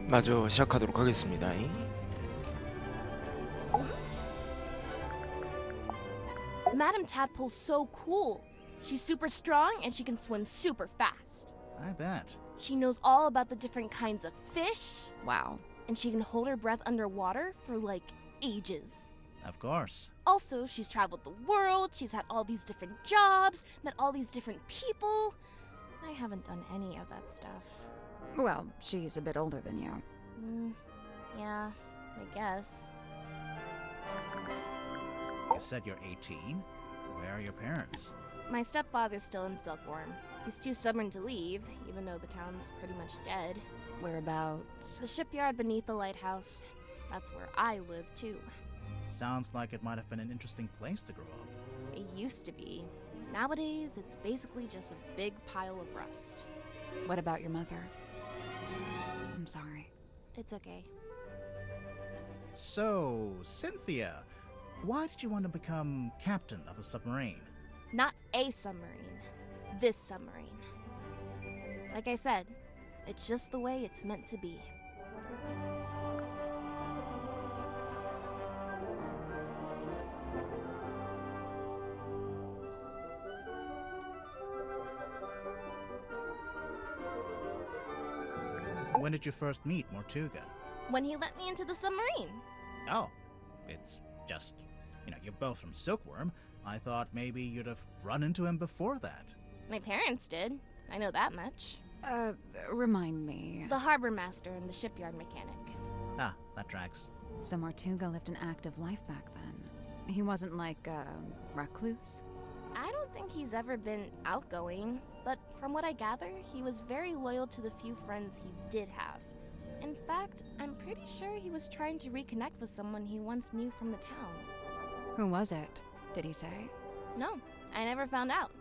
마저 시작하도록 하겠습니다. Madam Tadpole's so cool. She's super strong and she can swim super fast. I bet. She knows all about the different kinds of fish. Wow. And she can hold her breath underwater for like ages. Of course. Also, she's traveled the world, she's had all these different jobs, met all these different people. I haven't done any of that stuff. Well, she's a bit older than you. Yeah, I guess. You said you're 18? Where are your parents? My stepfather's still in Silkworm. He's too stubborn to leave, even though the town's pretty much dead. Whereabouts? The shipyard beneath the lighthouse. That's where I live, too. Sounds like it might have been an interesting place to grow up. It used to be. Nowadays, it's basically just a big pile of rust. What about your mother? I'm sorry. It's okay. So, Cynthia, why did you want to become captain of a submarine? Not a submarine. This submarine. Like I said, it's just the way it's meant to be. When did you first meet Mortuga? When he let me into the submarine. Oh, it's just, you're both from Silkworm. I thought maybe you'd have run into him before that. My parents did. I know that much. Remind me. The harbor master and the shipyard mechanic. Ah, that tracks. So Mortuga lived an active life back then. He wasn't like a recluse? I don't think he's ever been outgoing, but from what I gather, he was very loyal to the few friends he did have. In fact, I'm pretty sure he was trying to reconnect with someone he once knew from the town. Who was it? Did he say? No, I never found out.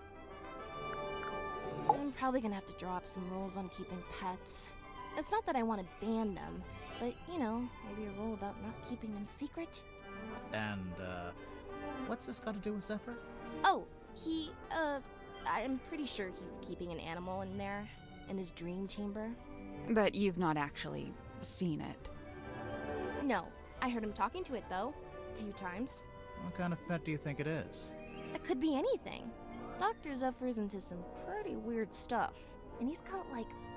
I'm probably gonna have to draw up some rules on keeping pets. It's not that I want to ban them, but, maybe a rule about not keeping them secret. And, what's this got to do with Zephyr? Oh, I'm pretty sure he's keeping an animal in there, in his dream chamber. But you've not actually seen it. No, I heard him talking to it, though, a few times. What kind of pet do you think it is? It could be anything. Dr. Zephyr's into some pretty weird stuff, and he's got,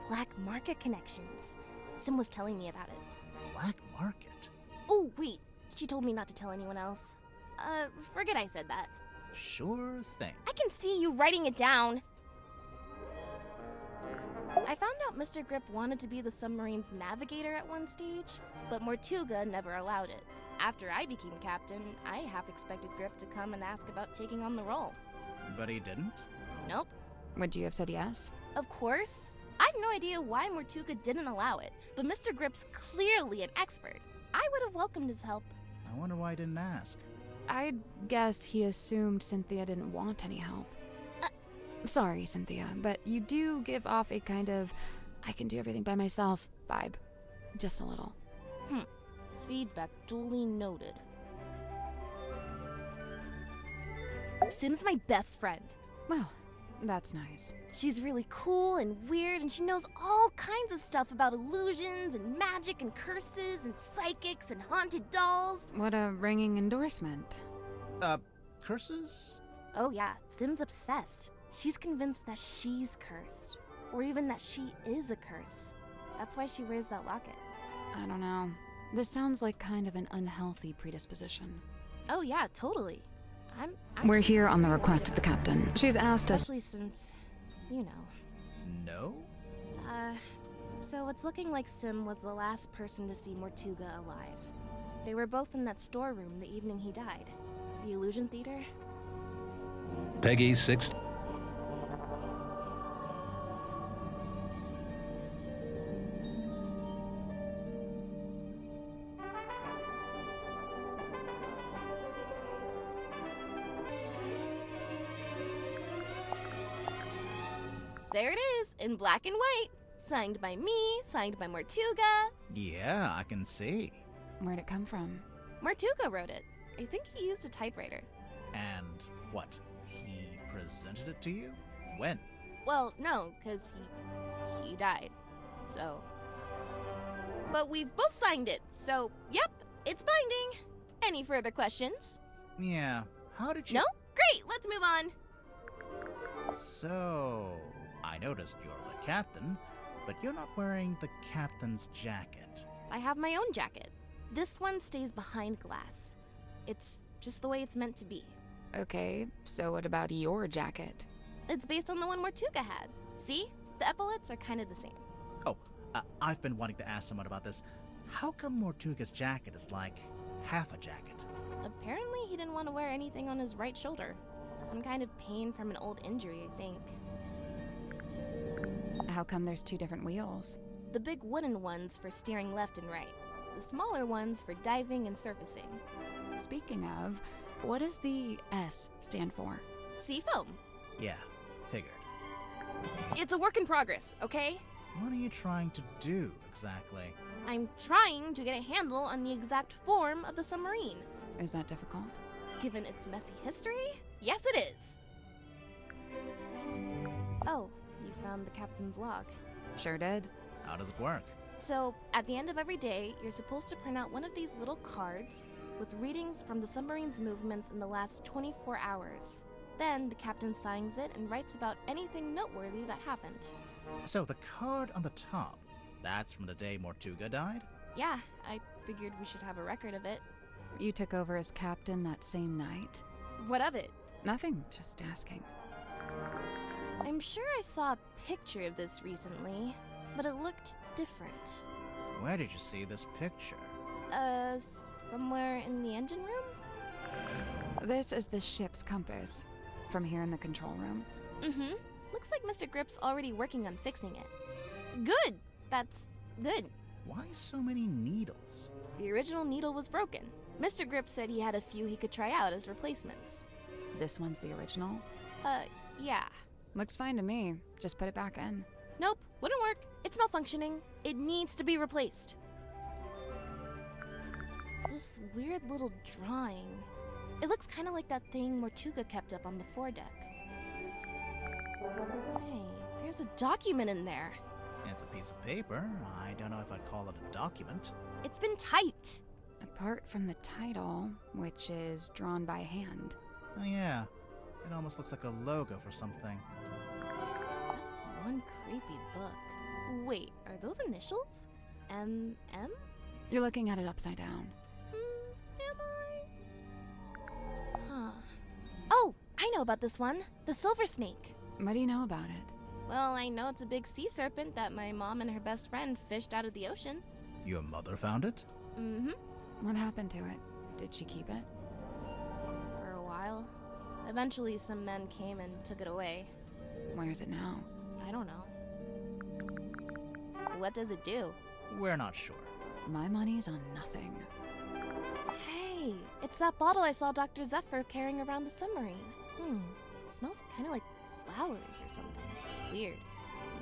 black market connections. Sim was telling me about it. Black market? Oh, wait, she told me not to tell anyone else. Forget I said that. Sure thing. I can see you writing it down. I found out Mr. Grip wanted to be the submarine's navigator at one stage, but Mortuga never allowed it. After I became captain, I half expected Grip to come and ask about taking on the role. But he didn't? Nope. Would you have said yes? Of course. I have no idea why Mortuga didn't allow it, but Mr. Grip's clearly an expert. I would have welcomed his help. I wonder why he didn't ask. I'd guess he assumed Cynthia didn't want any help. Sorry, Cynthia, but you do give off a kind of I can do everything by myself vibe. Just a little. Feedback duly noted. Sim's my best friend. Well, that's nice. She's really cool and weird, and she knows all kinds of stuff about illusions and magic and curses and psychics and haunted dolls. What a ringing endorsement. Curses? Oh yeah, Sim's obsessed. She's convinced that she's cursed, or even that she is a curse. That's why she wears that locket. I don't know. This sounds like kind of an unhealthy predisposition. Oh yeah, totally. We're here on the request of the captain. She's asked us. Especially since, No? So it's looking like Sim was the last person to see Mortuga alive. They were both in that storeroom the evening he died. The Illusion Theater. Peggy 6. There it is, in black and white. Signed by me, signed by Mortuga. Yeah, I can see. Where'd it come from? Mortuga wrote it. I think he used a typewriter. And what? He presented it to you? When? Well, no, because he died. So. but we've both signed it, so yep, it's binding. Any further questions? Yeah, how did you... No? Great, let's move on. So, I noticed you're the captain, but you're not wearing the captain's jacket. I have my own jacket. This one stays behind glass. It's just the way it's meant to be. Okay, so what about your jacket? It's based on the one Mortuga had. See? The epaulets are kind of the same. Oh, I've been wanting to ask someone about this. How come Mortuga's jacket is like half a jacket? Apparently, he didn't want to wear anything on his right shoulder. Some kind of pain from an old injury, I think. How come there's two different wheels? The big wooden ones for steering left and right. The smaller ones for diving and surfacing. Speaking of, what does the S stand for? Seafoam. Yeah, figured. It's a work in progress, okay? What are you trying to do, exactly? I'm trying to get a handle on the exact form of the submarine. Is that difficult? Given its messy history, yes it is. Oh, you found the captain's log. Sure did. How does it work? So, at the end of every day, you're supposed to print out one of these little cards with readings from the submarine's movements in the last 24 hours. Then, the captain signs it and writes about anything noteworthy that happened. So the card on the top, that's from the day Mortuga died? Yeah, I figured we should have a record of it. You took over as captain that same night? What of it? Nothing, just asking. I'm sure I saw a picture of this recently, but it looked different. Where did you see this picture? Somewhere in the engine room? This is the ship's compass. From here in the control room. Mm-hmm. Looks like Mr. Grip's already working on fixing it. Good! That's good. Why so many needles? The original needle was broken. Mr. Grip said he had a few he could try out as replacements. This one's the original? Yeah. Looks fine to me. Just put it back in. Nope, wouldn't work. It's malfunctioning. It needs to be replaced. This weird little drawing. It looks kind of like that thing Mortuga kept up on the foredeck. Hey, there's a document in there. It's a piece of paper. I don't know if I'd call it a document. It's been typed. Apart from the title, which is drawn by hand. Oh yeah, it almost looks like a logo for something. That's one creepy book. Wait, are those initials? M? You're looking at it upside down. Am I? Huh. Oh, I know about this one. The silver snake. What do you know about it? Well, I know it's a big sea serpent that my mom and her best friend fished out of the ocean. Your mother found it? Mm-hmm. What happened to it? Did she keep it? For a while. Eventually, some men came and took it away. Where is it now? I don't know. What does it do? We're not sure. My money's on nothing. Hey, it's that bottle I saw Dr. Zephyr carrying around the submarine. Smells kind of like flowers or something. Weird.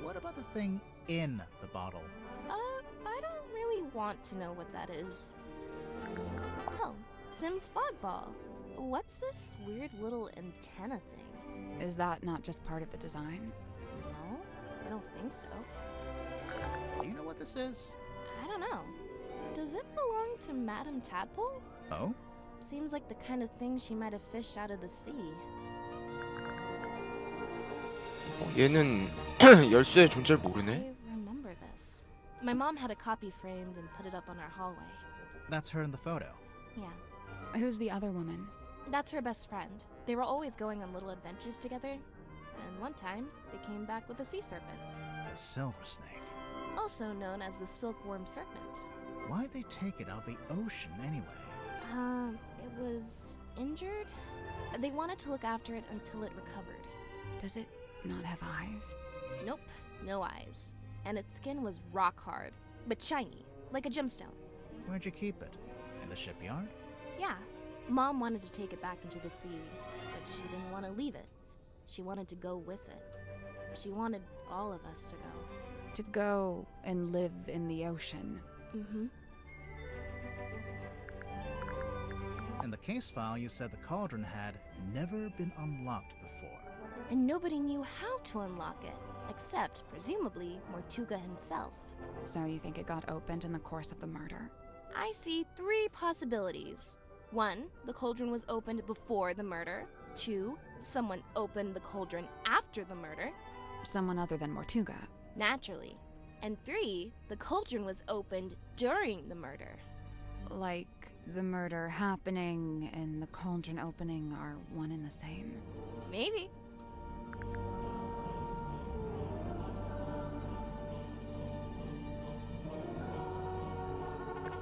What about the thing in the bottle? I don't really want to know what that is. Oh, Sim's fog ball. What's this weird little antenna thing? Is that not just part of the design? No, I don't think so. Do you know what this is? I don't know. Does it belong to Madame Tadpole? Oh? Seems like the kind of thing she might have fished out of the sea. 얘는 열쇠의 존재를 모르네. I remember this. My mom had a copy framed and put it up on our hallway. That's her in the photo. Yeah, Who's the other woman? that's her best friend. They were always going on little adventures together. And one time, they came back with a sea serpent, The silver snake. also known as the silkworm serpent. Why'd they take it out of the ocean anyway? It was injured. They wanted to look after it until it recovered. Does it not have eyes? Nope, no eyes. And its skin was rock hard, but shiny, like a gemstone. Where'd you keep it? In the shipyard? Yeah, Mom wanted to take it back into the sea, but she didn't want to leave it. She wanted to go with it. She wanted all of us to go. To go and live in the ocean. Mm-hmm. In the case file, you said the cauldron had never been unlocked before. And nobody knew how to unlock it, except, presumably, Mortuga himself. So you think it got opened in the course of the murder? I see 3 possibilities. 1, the cauldron was opened before the murder. 2, someone opened the cauldron after the murder. Someone other than Mortuga. Naturally. And 3, the cauldron was opened during the murder. Like the murder happening and the cauldron opening are one and the same. Maybe.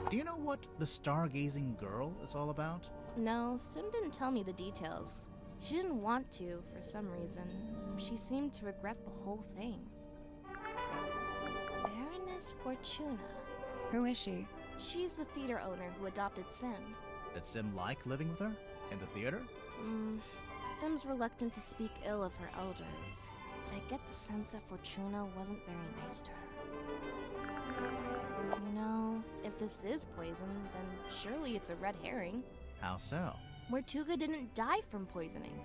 Do you know what the stargazing girl is all about? No, Sim didn't tell me the details. She didn't want to, for some reason. She seemed to regret the whole thing. Baroness Fortuna. Who is she? She's the theater owner who adopted Sim. Did Sim like living with her? In the theater? Sim's reluctant to speak ill of her elders, but I get the sense that Fortuna wasn't very nice to her. You know, if this is poison, then surely it's a red herring. How so? Mortuga didn't die from poisoning.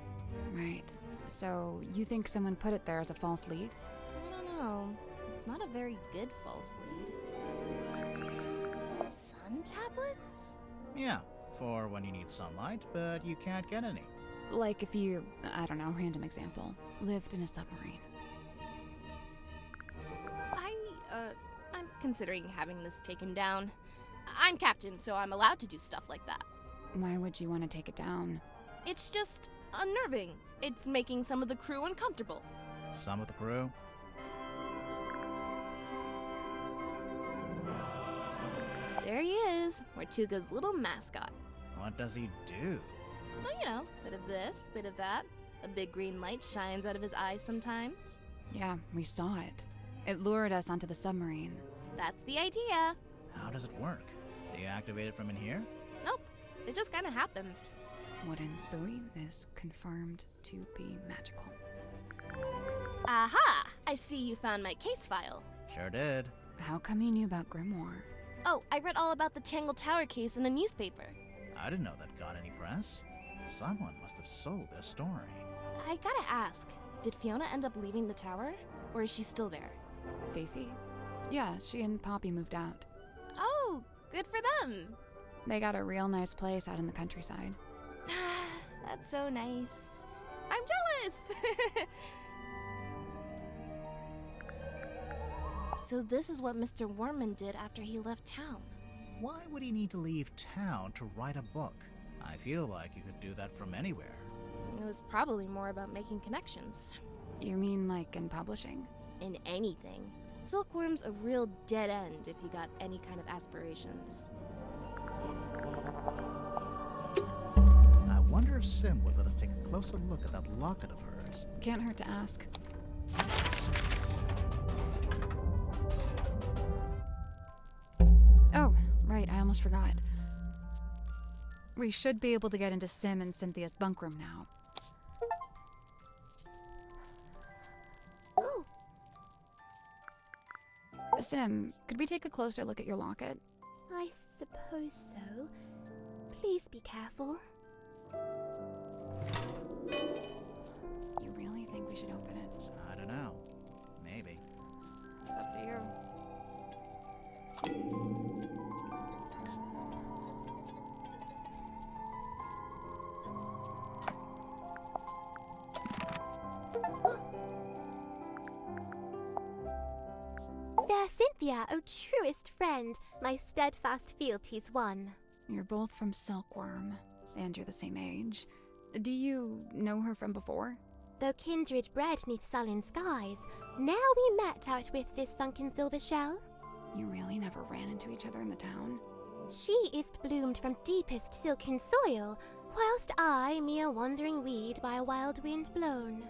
Right. So you think someone put it there as a false lead? I don't know. It's not a very good false lead. Sun tablets? Yeah, for when you need sunlight, but you can't get any. Like if you, I don't know, random example, lived in a submarine. I'm considering having this taken down. I'm captain, so I'm allowed to do stuff like that. Why would you want to take it down? It's just unnerving. It's making some of the crew uncomfortable. Some of the crew? There he is, Mortuga's little mascot. What does he do? Well, you know, bit of this, bit of that. A big green light shines out of his eyes sometimes. Yeah, we saw it. It lured us onto the submarine. That's the idea. How does it work? Do you activate it from in here? Nope, it just kind of happens. Wooden buoy is confirmed to be magical. Aha! I see you found my case file. Sure did. How come you knew about Grimoire? Oh, I read all about the Tangle Tower case in a newspaper. I didn't know that got any press. Someone must have sold their story. I gotta ask, did Fiona end up leaving the tower? Or is she still there? Fifi? Yeah, she and Poppy moved out. Oh, good for them. They got a real nice place out in the countryside. That's so nice. I'm jealous! So this is what Mr. Worman did after he left town. Why would he need to leave town to write a book? I feel like you could do that from anywhere. It was probably more about making connections. You mean like in publishing? In anything. Silkworm's a real dead end if you got any kind of aspirations. I wonder if Sim would let us take a closer look at that locket of hers. Can't hurt to ask. Oh, right, I almost forgot. We should be able to get into Sim and Cynthia's bunk room now. Sim, could we take a closer look at your locket? I suppose so. Please be careful. You really think we should open it? I don't know. Maybe. It's up to you. Fair Cynthia, O truest friend, my steadfast fealty's won. You're both from Silkworm, and you're the same age. Do you know her from before? Though kindred bred neath sullen skies, now we met out with this sunken silver shell. You really never ran into each other in the town? She is bloomed from deepest silken soil, whilst I mere wandering weed by a wild wind blown.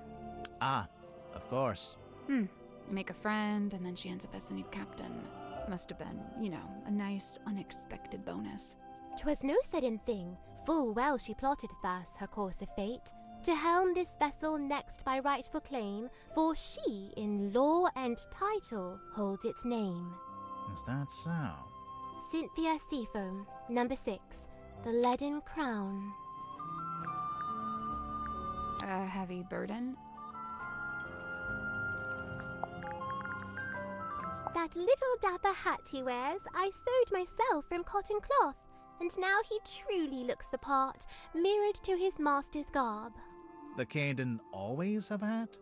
Ah, of course. You make a friend, and then she ends up as the new captain. Must have been, you know, a nice, unexpected bonus. 'Twas no sudden thing, full well she plotted thus her course of fate, to helm this vessel next by rightful claim, for she in law and title holds its name. Is that so? Cynthia Seafoam, number 6, the Leaden Crown. A heavy burden? That little dapper hat he wears, I sewed myself from cotton cloth, and now he truly looks the part, mirrored to his master's garb. The king didn't always have a hat?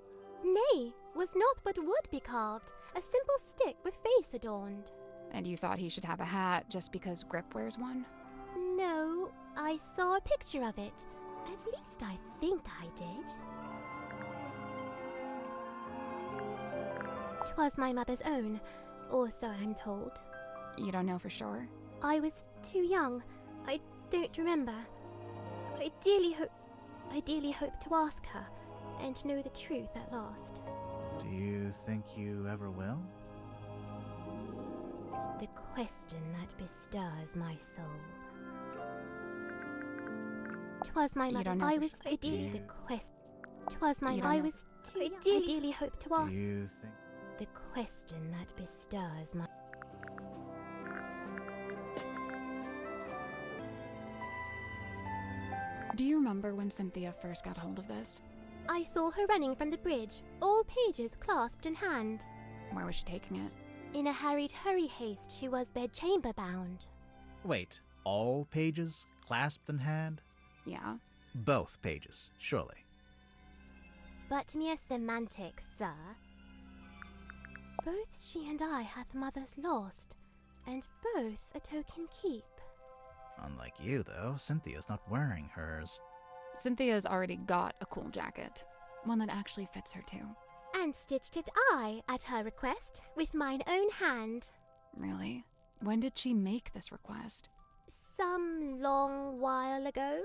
Nay, was not but wood be carved, a simple stick with face adorned. And you thought he should have a hat just because Grip wears one? No, I saw a picture of it. At least I think I did. 'Twas my mother's own, or so I'm told. You don't know for sure? I was too young. I don't remember. I dearly hope to ask her and know the truth at last. Do you think you ever will? The question that bestirs my soul. 'Twas my You mother's. don't know I for was sure. ideally the question. 'Twas my. You don't I know. was too. I dearly hope to Do ask you think... the question that bestirs my. Do you remember when Cynthia first got hold of this? I saw her running from the bridge, all pages clasped in hand. Where was she taking it? In a hurried hurry haste, she was bedchamber bound. Wait, all pages clasped in hand? Yeah. Both pages, surely. But mere semantics, sir. Both she and I hath mothers lost, and both a token keep. Unlike you, though, Cynthia's not wearing hers. Cynthia's already got a cool jacket. One that actually fits her too. And stitched it I, at her request, with mine own hand. Really? When did she make this request? Some long while ago.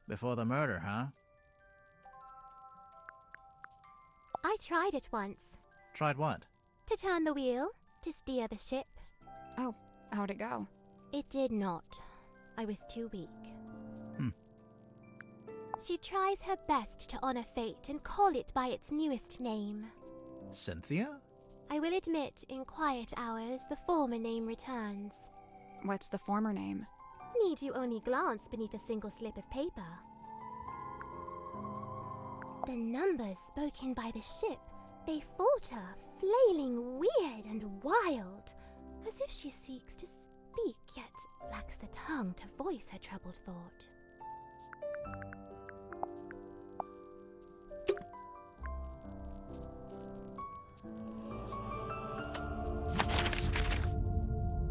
Before the murder, huh? I tried it once. Tried what? To turn the wheel, to steer the ship. Oh, how'd it go? It did not. I was too weak. She tries her best to honor fate and call it by its newest name. Cynthia? I will admit, in quiet hours, the former name returns. What's the former name? Need you only glance beneath a single slip of paper? The numbers spoken by the ship, they falter, flailing weird and wild, as if she seeks to speak, yet lacks the tongue to voice her troubled thought.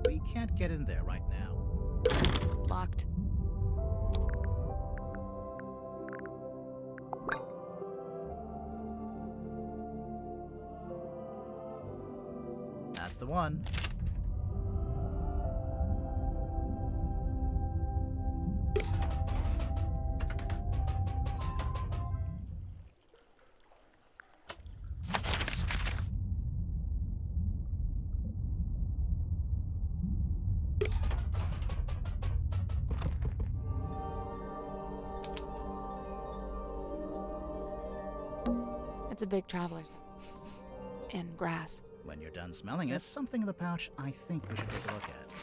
We can't get in there right now. Locked. That's the one. It's a big traveler's. In grass. When you're done smelling it, there's something in the pouch I think we should take a look at.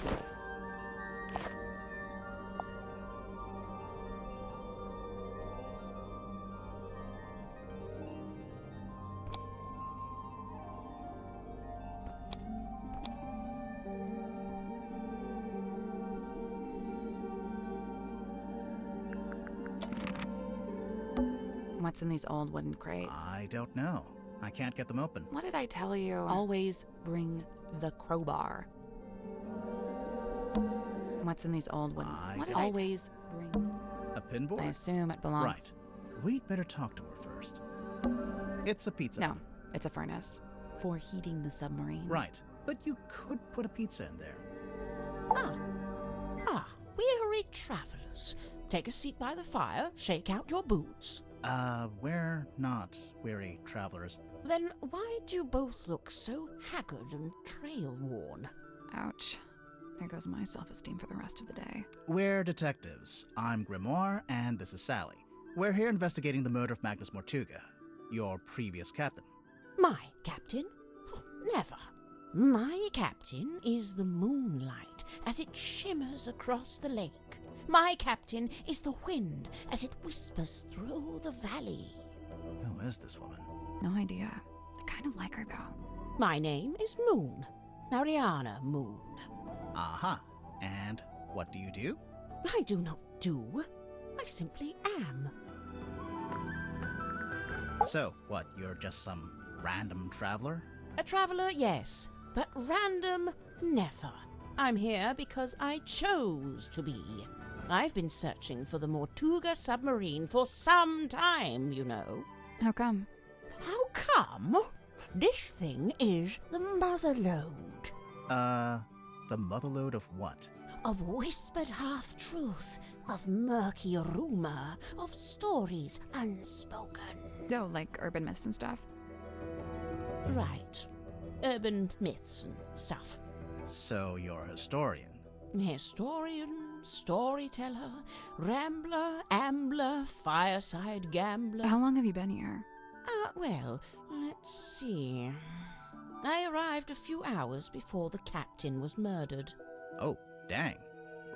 What's in these old wooden crates? I don't know. I can't get them open. What did I tell you? Always bring the crowbar. What's in these old wooden? What did Always bring. A pinboard? I assume it belongs. Right. We'd better talk to her first. It's a pizza No, oven. it's a furnace for heating the submarine. Right. But you could put a pizza in there. Weary travelers. Take a seat by the fire, shake out your boots. We're not weary travelers. Then why do you both look so haggard and trail-worn? Ouch. There goes my self-esteem for the rest of the day. We're detectives. I'm Grimoire, and this is Sally. We're here investigating the murder of Magnus Mortuga, your previous captain. My captain? Never. My captain is the moonlight as it shimmers across the lake. My captain is the wind as it whispers through the valley. Who is this woman? No idea. I kind of like her though. My name is Moon. Mariana Moon. Aha. And what do you do? I do not do. I simply am. So, what, you're just some random traveler? A traveller, yes, but random, never. I'm here because I chose to be. I've been searching for the Mortuga submarine for some time, you know. How come? How come? This thing is the motherlode. The motherlode of what? Of whispered half-truth, of murky rumour, of stories unspoken. Oh, like urban myths and stuff? Right. Urban myths and stuff. So you're a historian. Historian, storyteller, rambler, ambler, fireside gambler. How long have you been here? Well, let's see. I arrived a few hours before the captain was murdered. Oh, dang.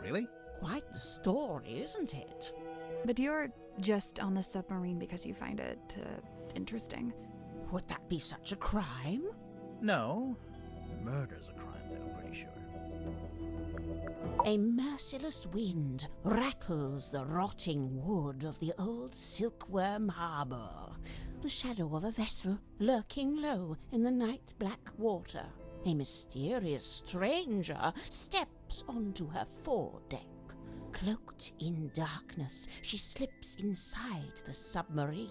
Really? Quite the story, isn't it? But you're just on the submarine because you find it interesting. Would that be such a crime? No. Murder's a crime, though, pretty sure. A merciless wind rattles the rotting wood of the old silkworm harbour. The shadow of a vessel lurking low in the night-black water. A mysterious stranger steps onto her foredeck. Cloaked in darkness, she slips inside the submarine.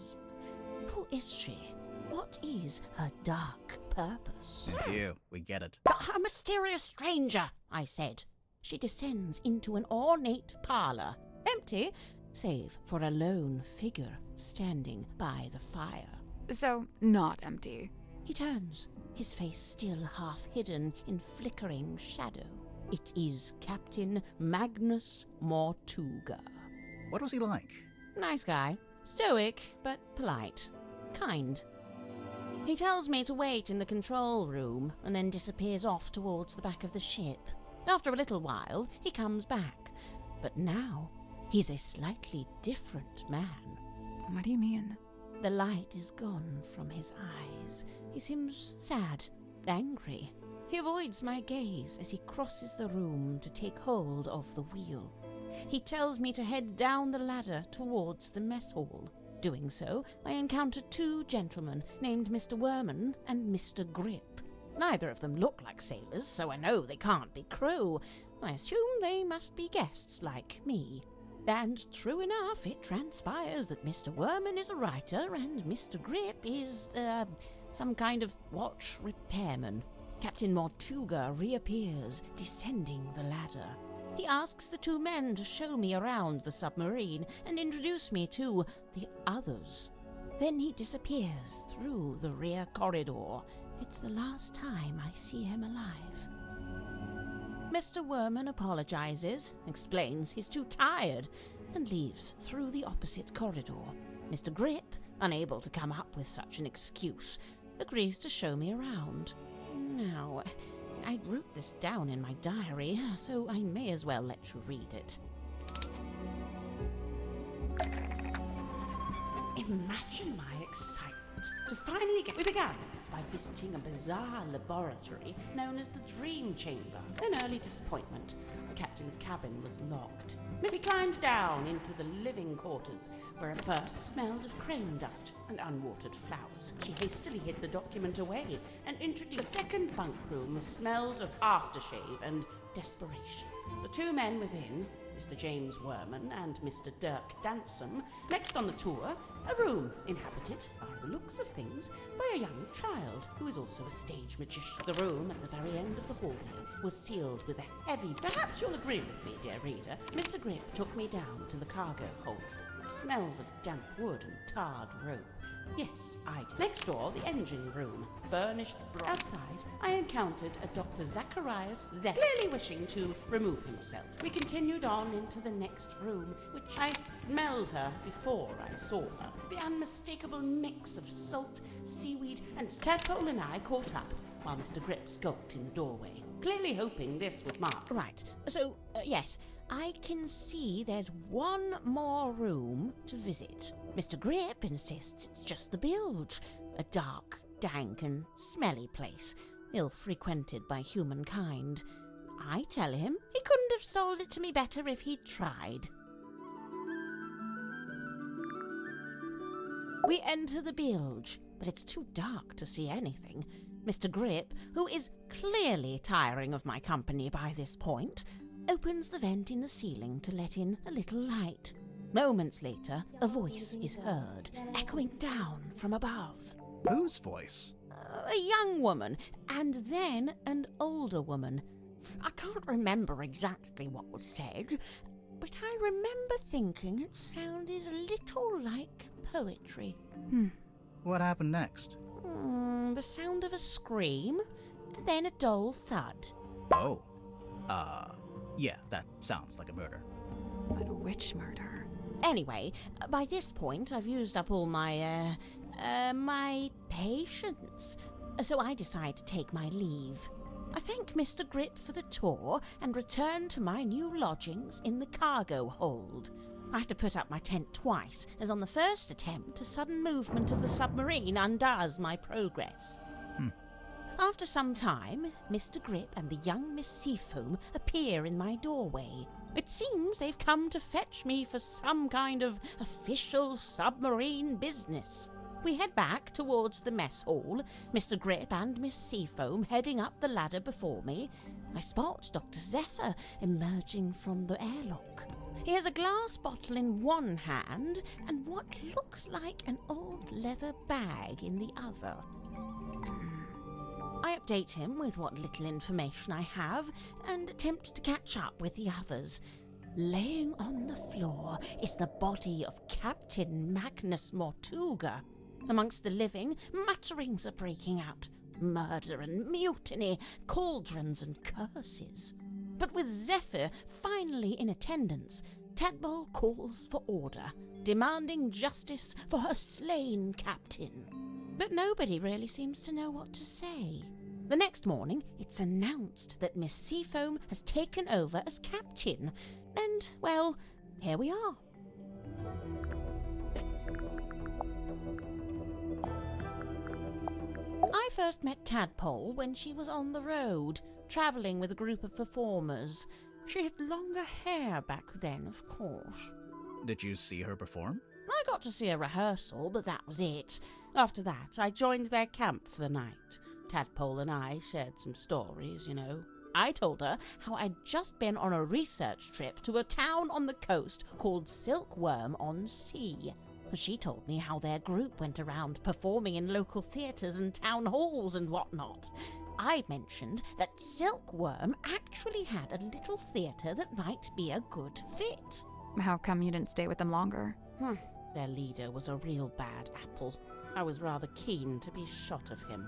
Who is she? What is her dark purpose? It's you. We get it. A mysterious stranger, I said. She descends into an ornate parlour, empty, save for a lone figure standing by the fire. So, not empty. He turns, his face still half hidden in flickering shadow. It is Captain Magnus Mortuga. What was he like? Nice guy. Stoic, but polite. Kind. He tells me to wait in the control room and then disappears off towards the back of the ship. After a little while, he comes back. But now, he's a slightly different man. What do you mean? The light is gone from his eyes. He seems sad, angry. He avoids my gaze as he crosses the room to take hold of the wheel. He tells me to head down the ladder towards the mess hall. Doing so, I encounter two gentlemen named Mr. Werman and Mr. Grip. Neither of them look like sailors, so I know they can't be crew. I assume they must be guests like me. And true enough, it transpires that Mr. Werman is a writer and Mr. Grip is, some kind of watch repairman. Captain Mortuga reappears, descending the ladder. He asks the two men to show me around the submarine and introduce me to the others. Then he disappears through the rear corridor. It's the last time I see him alive. Mr. Werman apologizes, explains he's too tired, and leaves through the opposite corridor. Mr. Grip, unable to come up with such an excuse, agrees to show me around. Now, I wrote this down in my diary, so I may as well let you read it. Imagine my excitement to finally get... We began by visiting a bizarre laboratory known as the Dream Chamber. An early disappointment. The captain's cabin was locked. We climbed down into the living quarters, where at first smelled of crane dust and unwatered flowers. She hastily hid the document away and introduced the second bunk room smelled of aftershave and desperation. The two men within, Mr. James Werman and Mr. Dirk Dansom, next on the tour, a room inhabited, by the looks of things, by a young child who is also a stage magician. The room at the very end of the hallway was sealed with a heavy... Perhaps you'll agree with me, dear reader. Mr. Grip took me down to the cargo hold. It smells of damp wood and tarred rope. Yes, I did. Next door, the engine room, furnished bronze. Outside, I encountered a Dr. Zacharias Zek, clearly wishing to remove himself. We continued on into the next room, which I smelled her before I saw her. The unmistakable mix of salt, seaweed, and Tadpole and I caught up, while Mr. Grip skulked in the doorway, clearly hoping this would mark. Right, so, yes, I can see there's one more room to visit. Mr. Grip insists it's just the bilge, a dark, dank and smelly place. ill-frequented by humankind. I tell him he couldn't have sold it to me better if he'd tried. We enter the bilge, but it's too dark to see anything. Mr. Grip, who is clearly tiring of my company by this point, opens the vent in the ceiling to let in a little light. Moments later, a voice is heard, echoing down from above. Whose voice? A young woman, and then an older woman. I can't remember exactly what was said, but I remember thinking it sounded a little like poetry. What happened next? The sound of a scream, and then a dull thud. Oh. Yeah, that sounds like a murder. But which murder? Anyway, by this point I've used up all my patience, so I decide to take my leave. I thank Mr. Grip for the tour and return to my new lodgings in the cargo hold. I have to put up my tent twice, as on the first attempt a sudden movement of the submarine undoes my progress. After some time, Mr. Grip and the young Miss Seafoam appear in my doorway. It seems they've come to fetch me for some kind of official submarine business. We head back towards the mess hall, Mr. Grip and Miss Seafoam heading up the ladder before me. I spot Dr. Zephyr emerging from the airlock. He has a glass bottle in one hand and what looks like an old leather bag in the other. I update him with what little information I have and attempt to catch up with the others. Laying on the floor is the body of Captain Magnus Mortuga. Amongst the living, mutterings are breaking out. Murder and mutiny, cauldrons and curses. But with Zephyr finally in attendance, Tadpole calls for order, demanding justice for her slain captain. But nobody really seems to know what to say. The next morning, it's announced that Miss Seafoam has taken over as captain. And, well, here we are. I first met Tadpole when she was on the road, travelling with a group of performers. She had longer hair back then, of course. Did you see her perform? I got to see a rehearsal, but that was it. After that, I joined their camp for the night. Tadpole and I shared some stories, you know. I told her how I'd just been on a research trip to a town on the coast called Silkworm-on-Sea. She told me how their group went around performing in local theatres and town halls and whatnot. I mentioned that Silkworm actually had a little theatre that might be a good fit. How come you didn't stay with them longer? Their leader was a real bad apple. I was rather keen to be shot of him.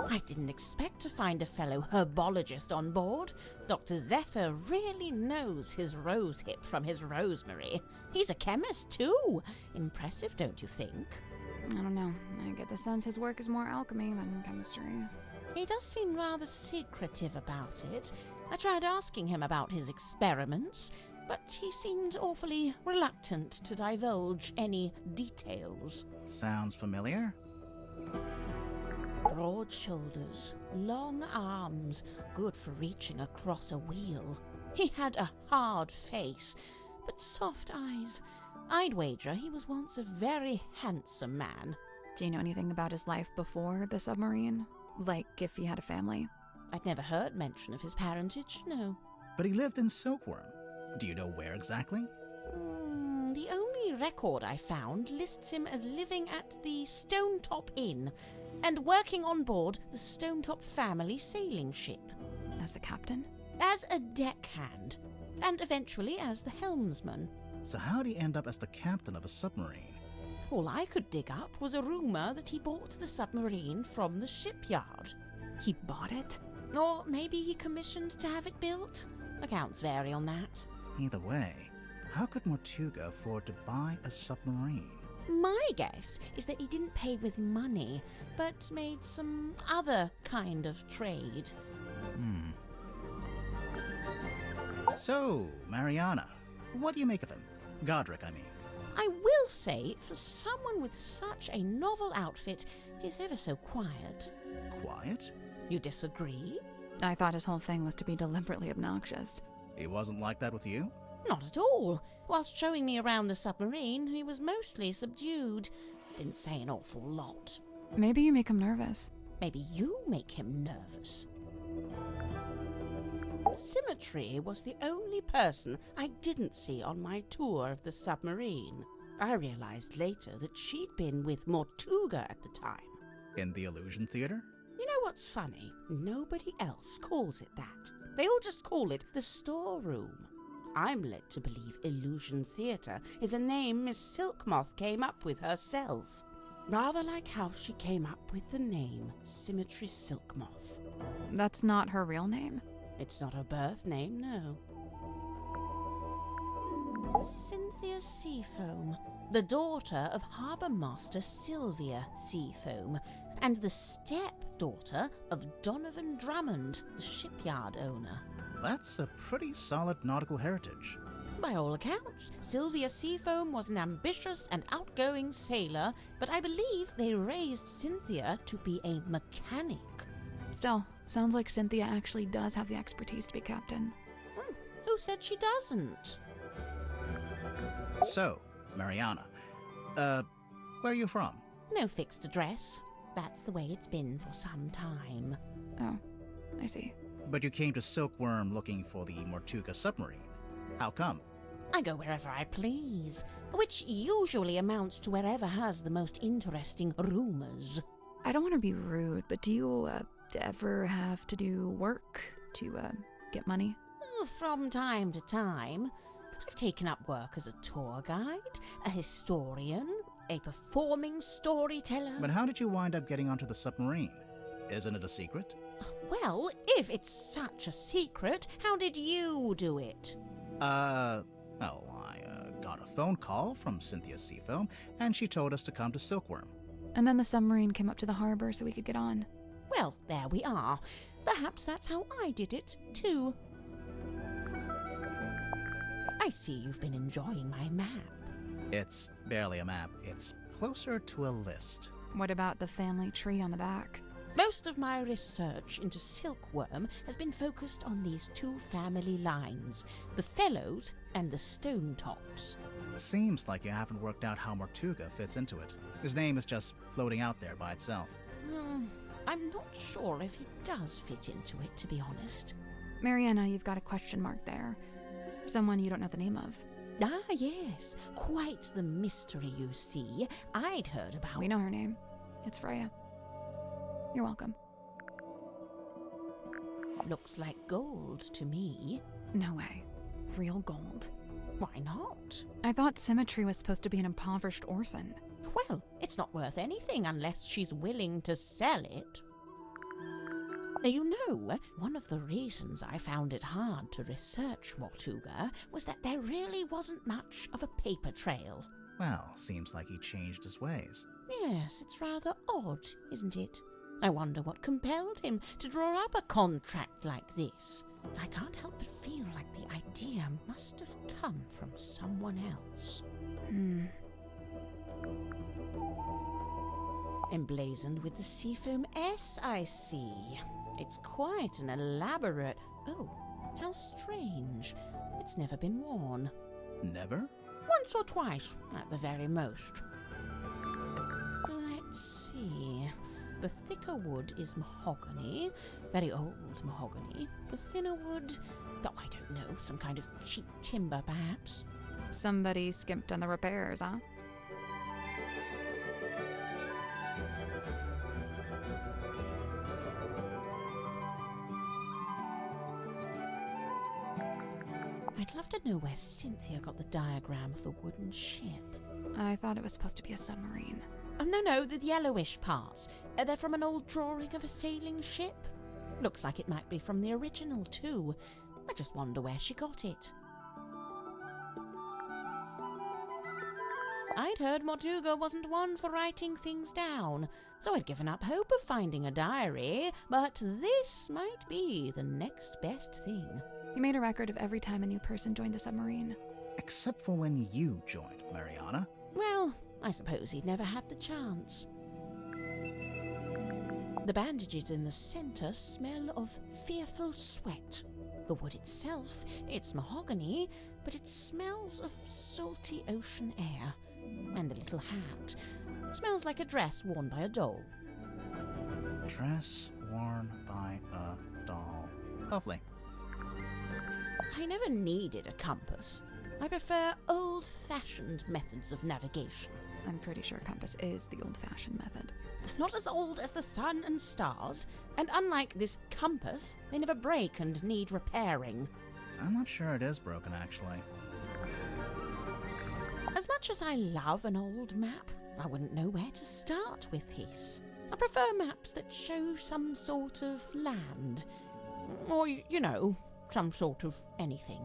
I didn't expect to find a fellow herbologist on board. Dr. Zephyr really knows his rosehip from his rosemary. He's a chemist, too. Impressive, don't you think? I don't know. I get the sense his work is more alchemy than chemistry. He does seem rather secretive about it. I tried asking him about his experiments, but he seemed awfully reluctant to divulge any details. Sounds familiar? Broad shoulders, long arms, good for reaching across a wheel. He had a hard face, but soft eyes. I'd wager he was once a very handsome man. Do you know anything about his life before the submarine? Like if he had a family? I'd never heard mention of his parentage, no. But he lived in Silkworm. Do you know where exactly? The only record I found lists him as living at the Stonetop Inn and working on board the Stonetop family sailing ship. As a captain? As a deckhand, and eventually as the helmsman. So how'd he end up as the captain of a submarine? All I could dig up was a rumour that he bought the submarine from the shipyard. He bought it? Or maybe he commissioned to have it built. Accounts vary on that. Either way, how could Mortuga afford to buy a submarine? My guess is that he didn't pay with money, but made some other kind of trade. So, Mariana, what do you make of him? Godric, I mean. I will say, for someone with such a novel outfit, he's ever so quiet. quiet. You disagree? I thought his whole thing was to be deliberately obnoxious. He wasn't like that with you? Not at all. Whilst showing me around the submarine, he was mostly subdued. Didn't say an awful lot. Maybe you make him nervous. Maybe you make him nervous. Symmetry was the only person I didn't see on my tour of the submarine. I realized later that she'd been with Mortuga at the time. In the Illusion Theater? You know what's funny? Nobody else calls it that. They all just call it the storeroom. I'm led to believe Illusion Theatre is a name Miss Silkmoth came up with herself. Rather like how she came up with the name Symmetry Silkmoth. That's not her real name? It's not her birth name, no. Cynthia Seafoam, the daughter of Harbour Master Sylvia Seafoam, and the stepdaughter of Donovan Drummond, the shipyard owner. That's a pretty solid nautical heritage. By all accounts, Sylvia Seafoam was an ambitious and outgoing sailor, but I believe they raised Cynthia to be a mechanic. Still, sounds like Cynthia actually does have the expertise to be captain. Who said she doesn't? So, Mariana, where are you from? No fixed address. That's the way it's been for some time. Oh, I see. But you came to Silkworm looking for the Mortuga submarine. How come? I go wherever I please, which usually amounts to wherever has the most interesting rumors. I don't want to be rude, but do you ever have to do work to get money? From time to time. I've taken up work as a tour guide, a historian, a performing storyteller. But how did you wind up getting onto the submarine? Isn't it a secret? Well, if it's such a secret, how did you do it? I got a phone call from Cynthia Seafoam, and she told us to come to Silkworm. And then the submarine came up to the harbor so we could get on. Well, there we are. Perhaps that's how I did it, too. I see you've been enjoying my map. It's barely a map. It's closer to a list. What about the family tree on the back? Most of my research into Silkworm has been focused on these two family lines, the Fellows and the Stonetops. Seems like you haven't worked out how Mortuga fits into it. His name is just floating out there by itself. I'm not sure if he does fit into it, to be honest. Mariana, you've got a question mark there. Someone you don't know the name of. Ah, yes. Quite the mystery, you see. I'd heard about... We know her name. It's Freya. You're welcome. Looks like gold to me. No way. Real gold. Why not? I thought Symmetry was supposed to be an impoverished orphan. Well, it's not worth anything unless she's willing to sell it. You know, one of the reasons I found it hard to research Mortuga was that there really wasn't much of a paper trail. Well, seems like he changed his ways. Yes, it's rather odd, isn't it? I wonder what compelled him to draw up a contract like this. I can't help but feel like the idea must have come from someone else. Emblazoned with the Seafoam S, I see. It's quite an elaborate... Oh, how strange. It's never been worn. Never? Once or twice, at the very most. Let's see. The thicker wood is mahogany, very old mahogany. The thinner wood, oh, I don't know, some kind of cheap timber, perhaps. Somebody skimped on the repairs, huh? I'd love to know where Cynthia got the diagram of the wooden ship. I thought it was supposed to be a submarine. Oh, no, the yellowish parts. They're from an old drawing of a sailing ship. Looks like it might be from the original, too. I just wonder where she got it. I'd heard Mortuga wasn't one for writing things down, so I'd given up hope of finding a diary, but this might be the next best thing. He made a record of every time a new person joined the submarine. Except for when you joined, Mariana. Well, I suppose he'd never had the chance. The bandages in the center smell of fearful sweat. The wood itself, it's mahogany, but it smells of salty ocean air. And the little hat smells like a dress worn by a doll. Dress worn by a doll. Lovely. I never needed a compass. I prefer old-fashioned methods of navigation. I'm pretty sure compass is the old-fashioned method. Not as old as the sun and stars, and unlike this compass, they never break and need repairing. I'm not sure it is broken, actually. As much as I love an old map, I wouldn't know where to start with his. I prefer maps that show some sort of land. Or, you know, some sort of anything.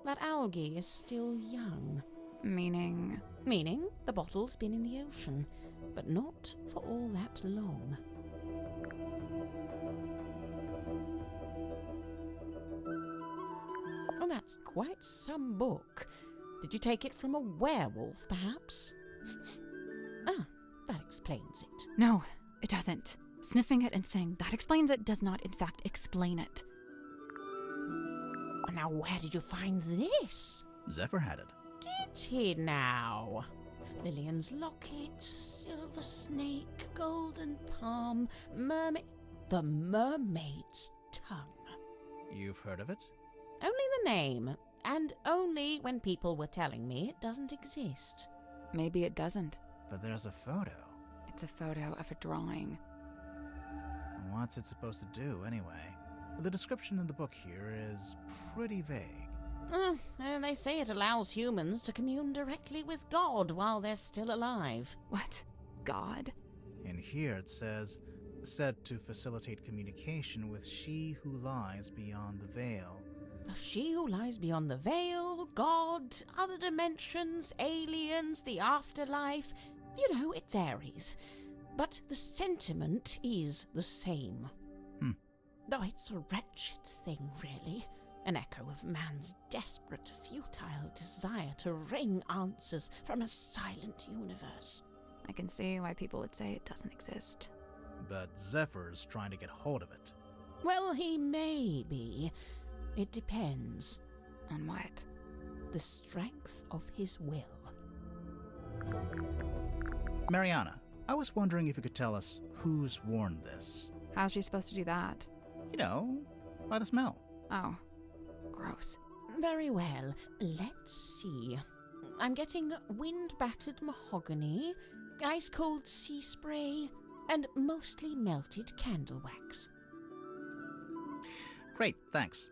That algae is still young. Meaning? Meaning the bottle's been in the ocean, but not for all that long. Oh, that's quite some book. Did you take it from a werewolf, perhaps? Ah, that explains it. No, it doesn't. Sniffing it and saying that explains it does not, in fact, explain it. Now, where did you find this? Zephyr had it. Did he now? Lillian's locket, silver snake, golden palm, mermaid... The mermaid's tongue. You've heard of it? Only the name, and only when people were telling me it doesn't exist. Maybe it doesn't. But there's a photo. It's a photo of a drawing. What's it supposed to do, anyway? The description in the book here is pretty vague. They say it allows humans to commune directly with God while they're still alive. What? God? In here it says, said to facilitate communication with she who lies beyond the veil. She who lies beyond the veil, God, other dimensions, aliens, the afterlife. You know, it varies. But the sentiment is the same. Though it's a wretched thing, really. An echo of man's desperate, futile desire to wring answers from a silent universe. I can see why people would say it doesn't exist. But Zephyr's trying to get hold of it. Well, he may be. It depends. On what? The strength of his will. Mariana, I was wondering if you could tell us who's worn this. How's she supposed to do that? You know, by the smell. Oh, gross. Very well. Let's see. I'm getting wind-battered mahogany, ice-cold sea spray, and mostly melted candle wax. Great, thanks.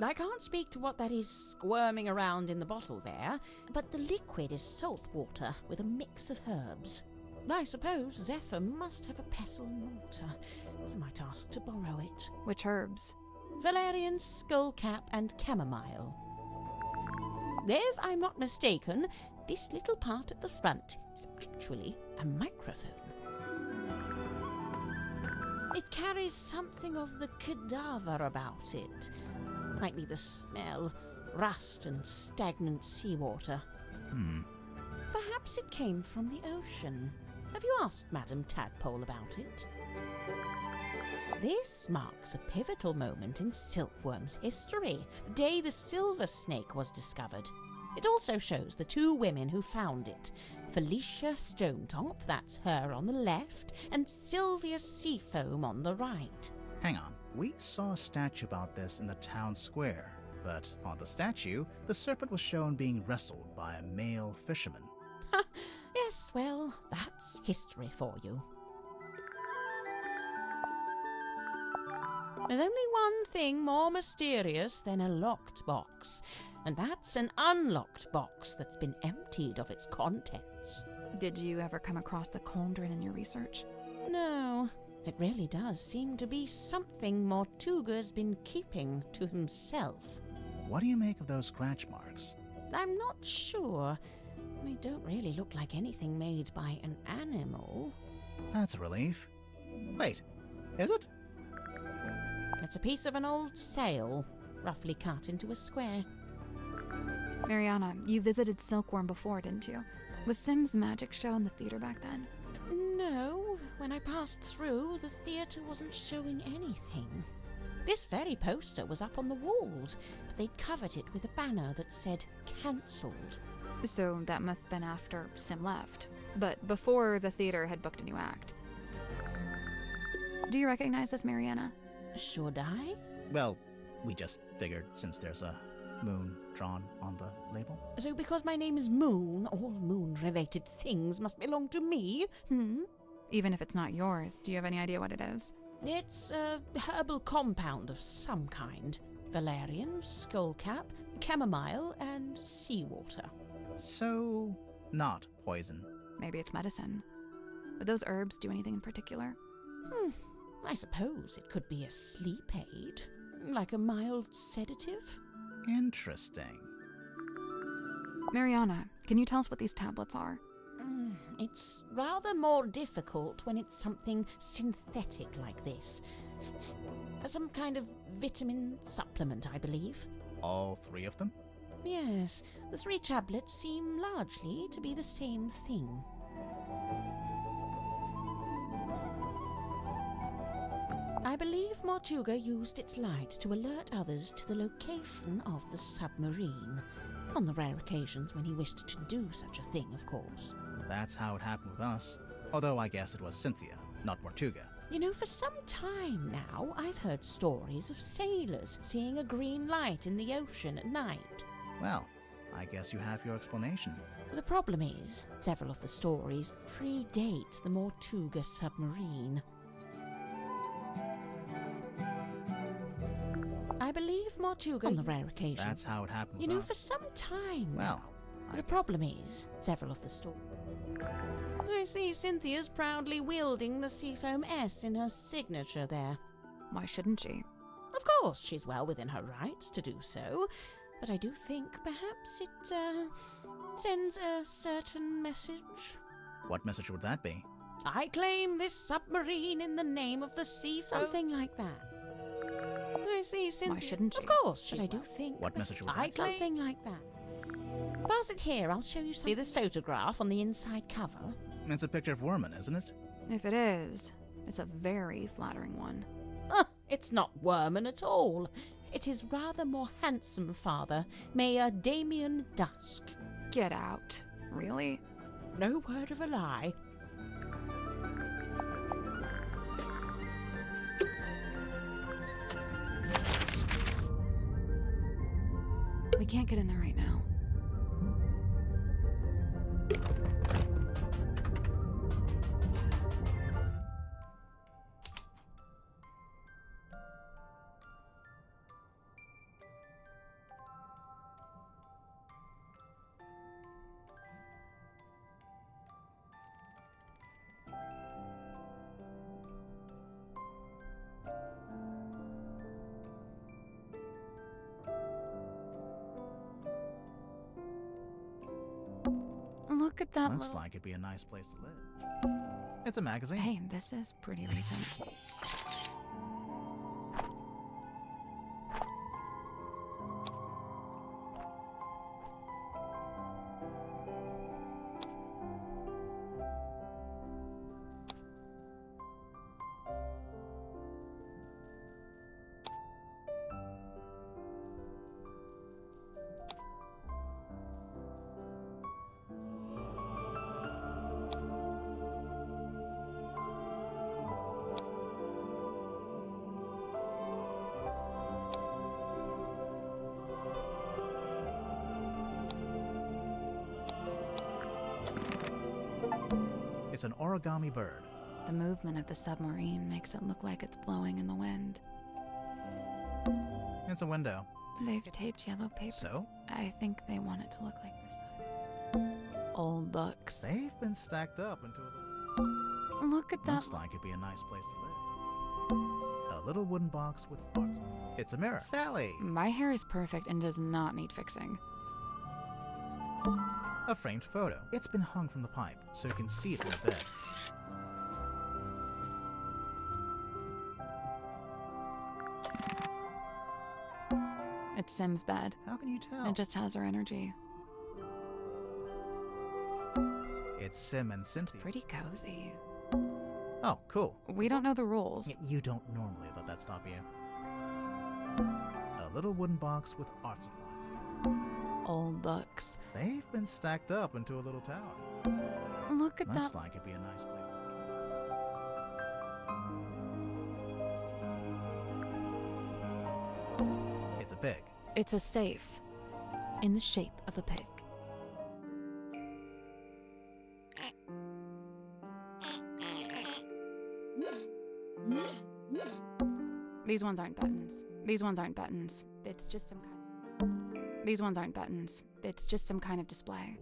I can't speak to what that is squirming around in the bottle there, but the liquid is salt water with a mix of herbs. I suppose Zephyr must have a pestle and mortar. I might ask to borrow it. Which herbs? Valerian, skullcap, and chamomile. If I'm not mistaken, this little part at the front is actually a microphone. It carries something of the cadaver about it. Might be the smell, rust and stagnant seawater. Perhaps it came from the ocean. Have you asked Madame Tadpole about it? This marks a pivotal moment in Silkworm's history, the day the silver snake was discovered. It also shows the two women who found it, Felicia Stonetop, that's her on the left, and Sylvia Seafoam on the right. Hang on, we saw a statue about this in the town square, but on the statue, the serpent was shown being wrestled by a male fisherman. Yes, well, that's history for you. There's only one thing more mysterious than a locked box, and that's an unlocked box that's been emptied of its contents. Did you ever come across the cauldron in your research? No, it really does seem to be something Mortuga's been keeping to himself. What do you make of those scratch marks? I'm not sure. They don't really look like anything made by an animal. That's a relief. Wait, is it? It's a piece of an old sail, roughly cut into a square. Mariana, you visited Silkworm before, didn't you? Was Sim's magic show in the theater back then? No, when I passed through, the theatre wasn't showing anything. This very poster was up on the walls, but they'd covered it with a banner that said cancelled. So that must have been after Sim left, but before the theater had booked a new act. Do you recognize this, Mariana? Should I? Well, we just figured since there's a moon drawn on the label. So because my name is Moon, all moon-related things must belong to me? Even if it's not yours, do you have any idea what it is? It's a herbal compound of some kind. Valerian, skullcap, chamomile, and seawater. So, not poison. Maybe it's medicine. Would those herbs do anything in particular? I suppose it could be a sleep aid, like a mild sedative. Interesting. Mariana, can you tell us what these tablets are? It's rather more difficult when it's something synthetic like this. Some kind of vitamin supplement, I believe. All 3 of them? Yes, the 3 tablets seem largely to be the same thing. I believe Mortuga used its light to alert others to the location of the submarine. On the rare occasions when he wished to do such a thing, of course. That's how it happened with us. Although I guess it was Cynthia, not Mortuga. You know, for some time now, I've heard stories of sailors seeing a green light in the ocean at night. Well, I guess you have your explanation. The problem is, several of the stories predate the Mortuga submarine. I believe Mortuga, on the rare occasion. That's how it happened with You know, us. for some time Well, now. The problem is, several of the stories. I see Cynthia's proudly wielding the Seafoam S in her signature there. Why shouldn't she? Of course, she's well within her rights to do so, but I do think perhaps it sends a certain message. What message would that be? I claim this submarine in the name of the Seafoam. Something like that. I see Cynthia. Why shouldn't she? Of course, but I do think. What message would I that claim something like that. Pass it here. I'll show you. See this photograph on the inside cover? It's a picture of Worman, isn't it? If it is, it's a very flattering one. It's not Worman at all. It's his rather more handsome father, Mayor Damien Dusk. Get out. Really? No word of a lie. We can't get in there right now. Look at that Looks little... like it'd be a nice place to live. It's a magazine. Hey, this is pretty recent. It's an origami bird. The movement of the submarine makes it look like it's blowing in the wind. It's a window. They've taped yellow paper. So? I think they want it to look like this. Old books. They've been stacked up into a... Look at that. Looks like it'd be a nice place to live. A little wooden box with parts. It's a mirror. Sally! My hair is perfect and does not need fixing. A framed photo. It's been hung from the pipe, so you can see it from the bed. It's Sim's bed. How can you tell? It just has her energy. It's Sim and Cynthia. Pretty cozy. Oh, cool. We don't know the rules. You don't normally let that stop you. A little wooden box with art supplies. Old books. They've been stacked up into a little tower. Look at Looks that. like it'd be a nice place. It's a pig. It's a safe in the shape of a pig. These ones aren't buttons. These ones aren't buttons. It's just some kind. These ones aren't buttons. It's just some kind of display.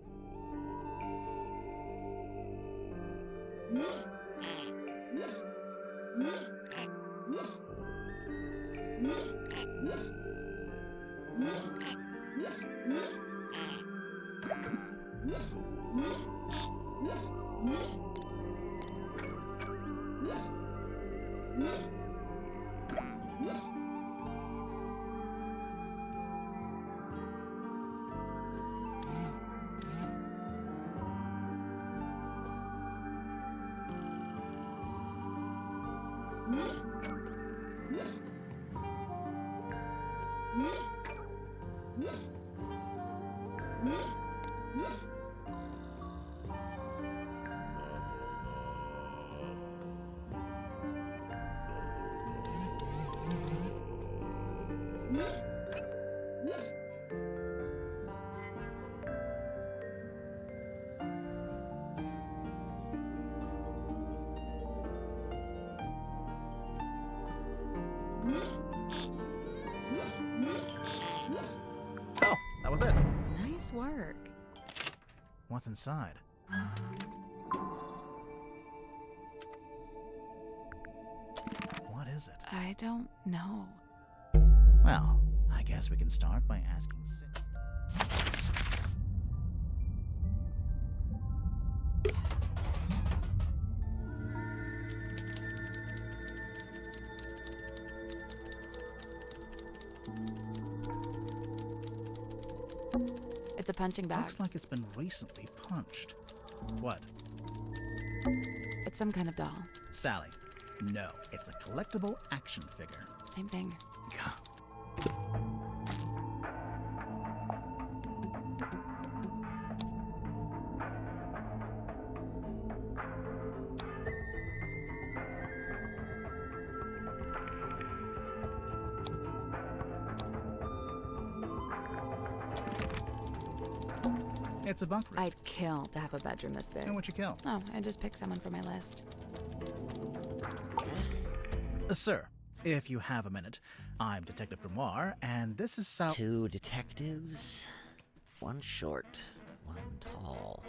Oh, that was it. Nice work. What's inside? What is it? I don't know. Well, I guess we can start by asking Sid. It's a punching bag. Looks like it's been recently punched. What? It's some kind of doll. Sally. No, it's a collectible action figure. Same thing. It's a bunk room. I'd kill to have a bedroom this big. And what you kill? Oh, I just picked someone for my list. Sir, if you have a minute, I'm Detective Grimoire, and this is Sal. Two detectives, one short, one tall.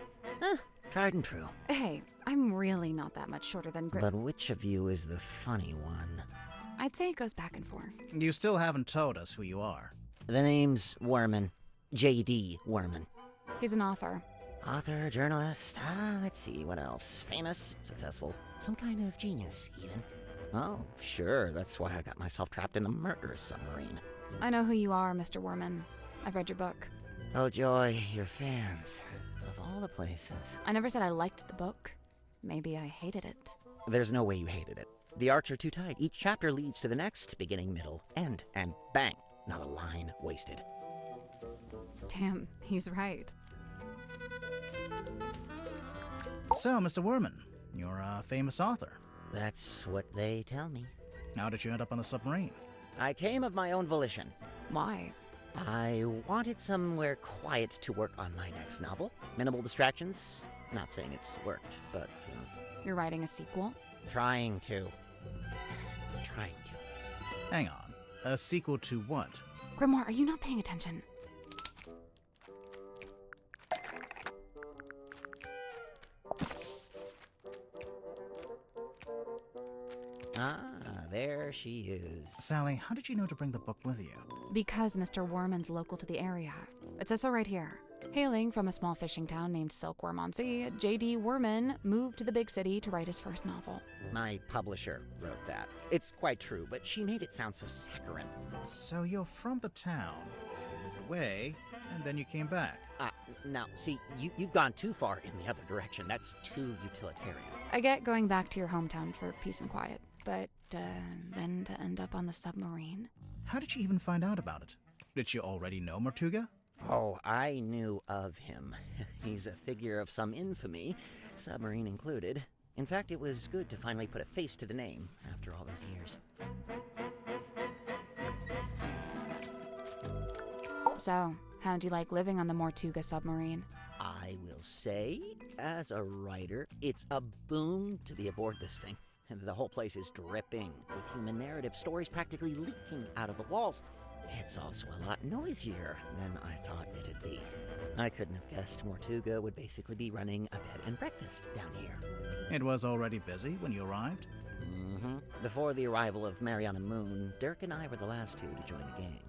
Tried and true. Hey, I'm really not that much shorter than But which of you is the funny one? I'd say it goes back and forth. You still haven't told us who you are. The name's Werman. J.D. Werman. He's an author. Author, journalist, let's see, what else? Famous, successful, some kind of genius, even. Oh, sure, that's why I got myself trapped in the murderous submarine. I know who you are, Mr. Werman. I've read your book. Oh, joy, your fans. Of all the places. I never said I liked the book. Maybe I hated it. There's no way you hated it. The arcs are too tight. Each chapter leads to the next, beginning, middle, end, and bang, not a line wasted. Damn, he's right. So, Mr. Werman, you're a famous author. That's what they tell me. How did you end up on the submarine? I came of my own volition. Why? I wanted somewhere quiet to work on my next novel. Minimal distractions. Not saying it's worked, but You're writing a sequel? trying to. Trying to. Hang on. A sequel to what? Grimoire, are you not paying attention? Ah, there she is. Sally, how did you know to bring the book with you? Because Mr. Werman's local to the area. It says so right here. Hailing from a small fishing town named Silkworm-on-Sea, J.D. Werman moved to the big city to write his first novel. My publisher wrote that. It's quite true, but she made it sound so saccharine. So you're from the town. You moved away, and then you came back. Now, see, you've gone too far in the other direction. That's too utilitarian. I get going back to your hometown for peace and quiet, but then to end up on the submarine? How did you even find out about it? Did you already know Mortuga? Oh, I knew of him. He's a figure of some infamy, submarine included. In fact, it was good to finally put a face to the name after all those years. So, how'd you like living on the Mortuga submarine? I will say, as a writer, it's a boon to be aboard this thing. And the whole place is dripping with human narrative stories practically leaking out of the walls. It's also a lot noisier than I thought it'd be. I couldn't have guessed Mortuga would basically be running a bed and breakfast down here. It was already busy when you arrived? Before the arrival of Mariana Moon, Dirk and I were the last two to join the gang.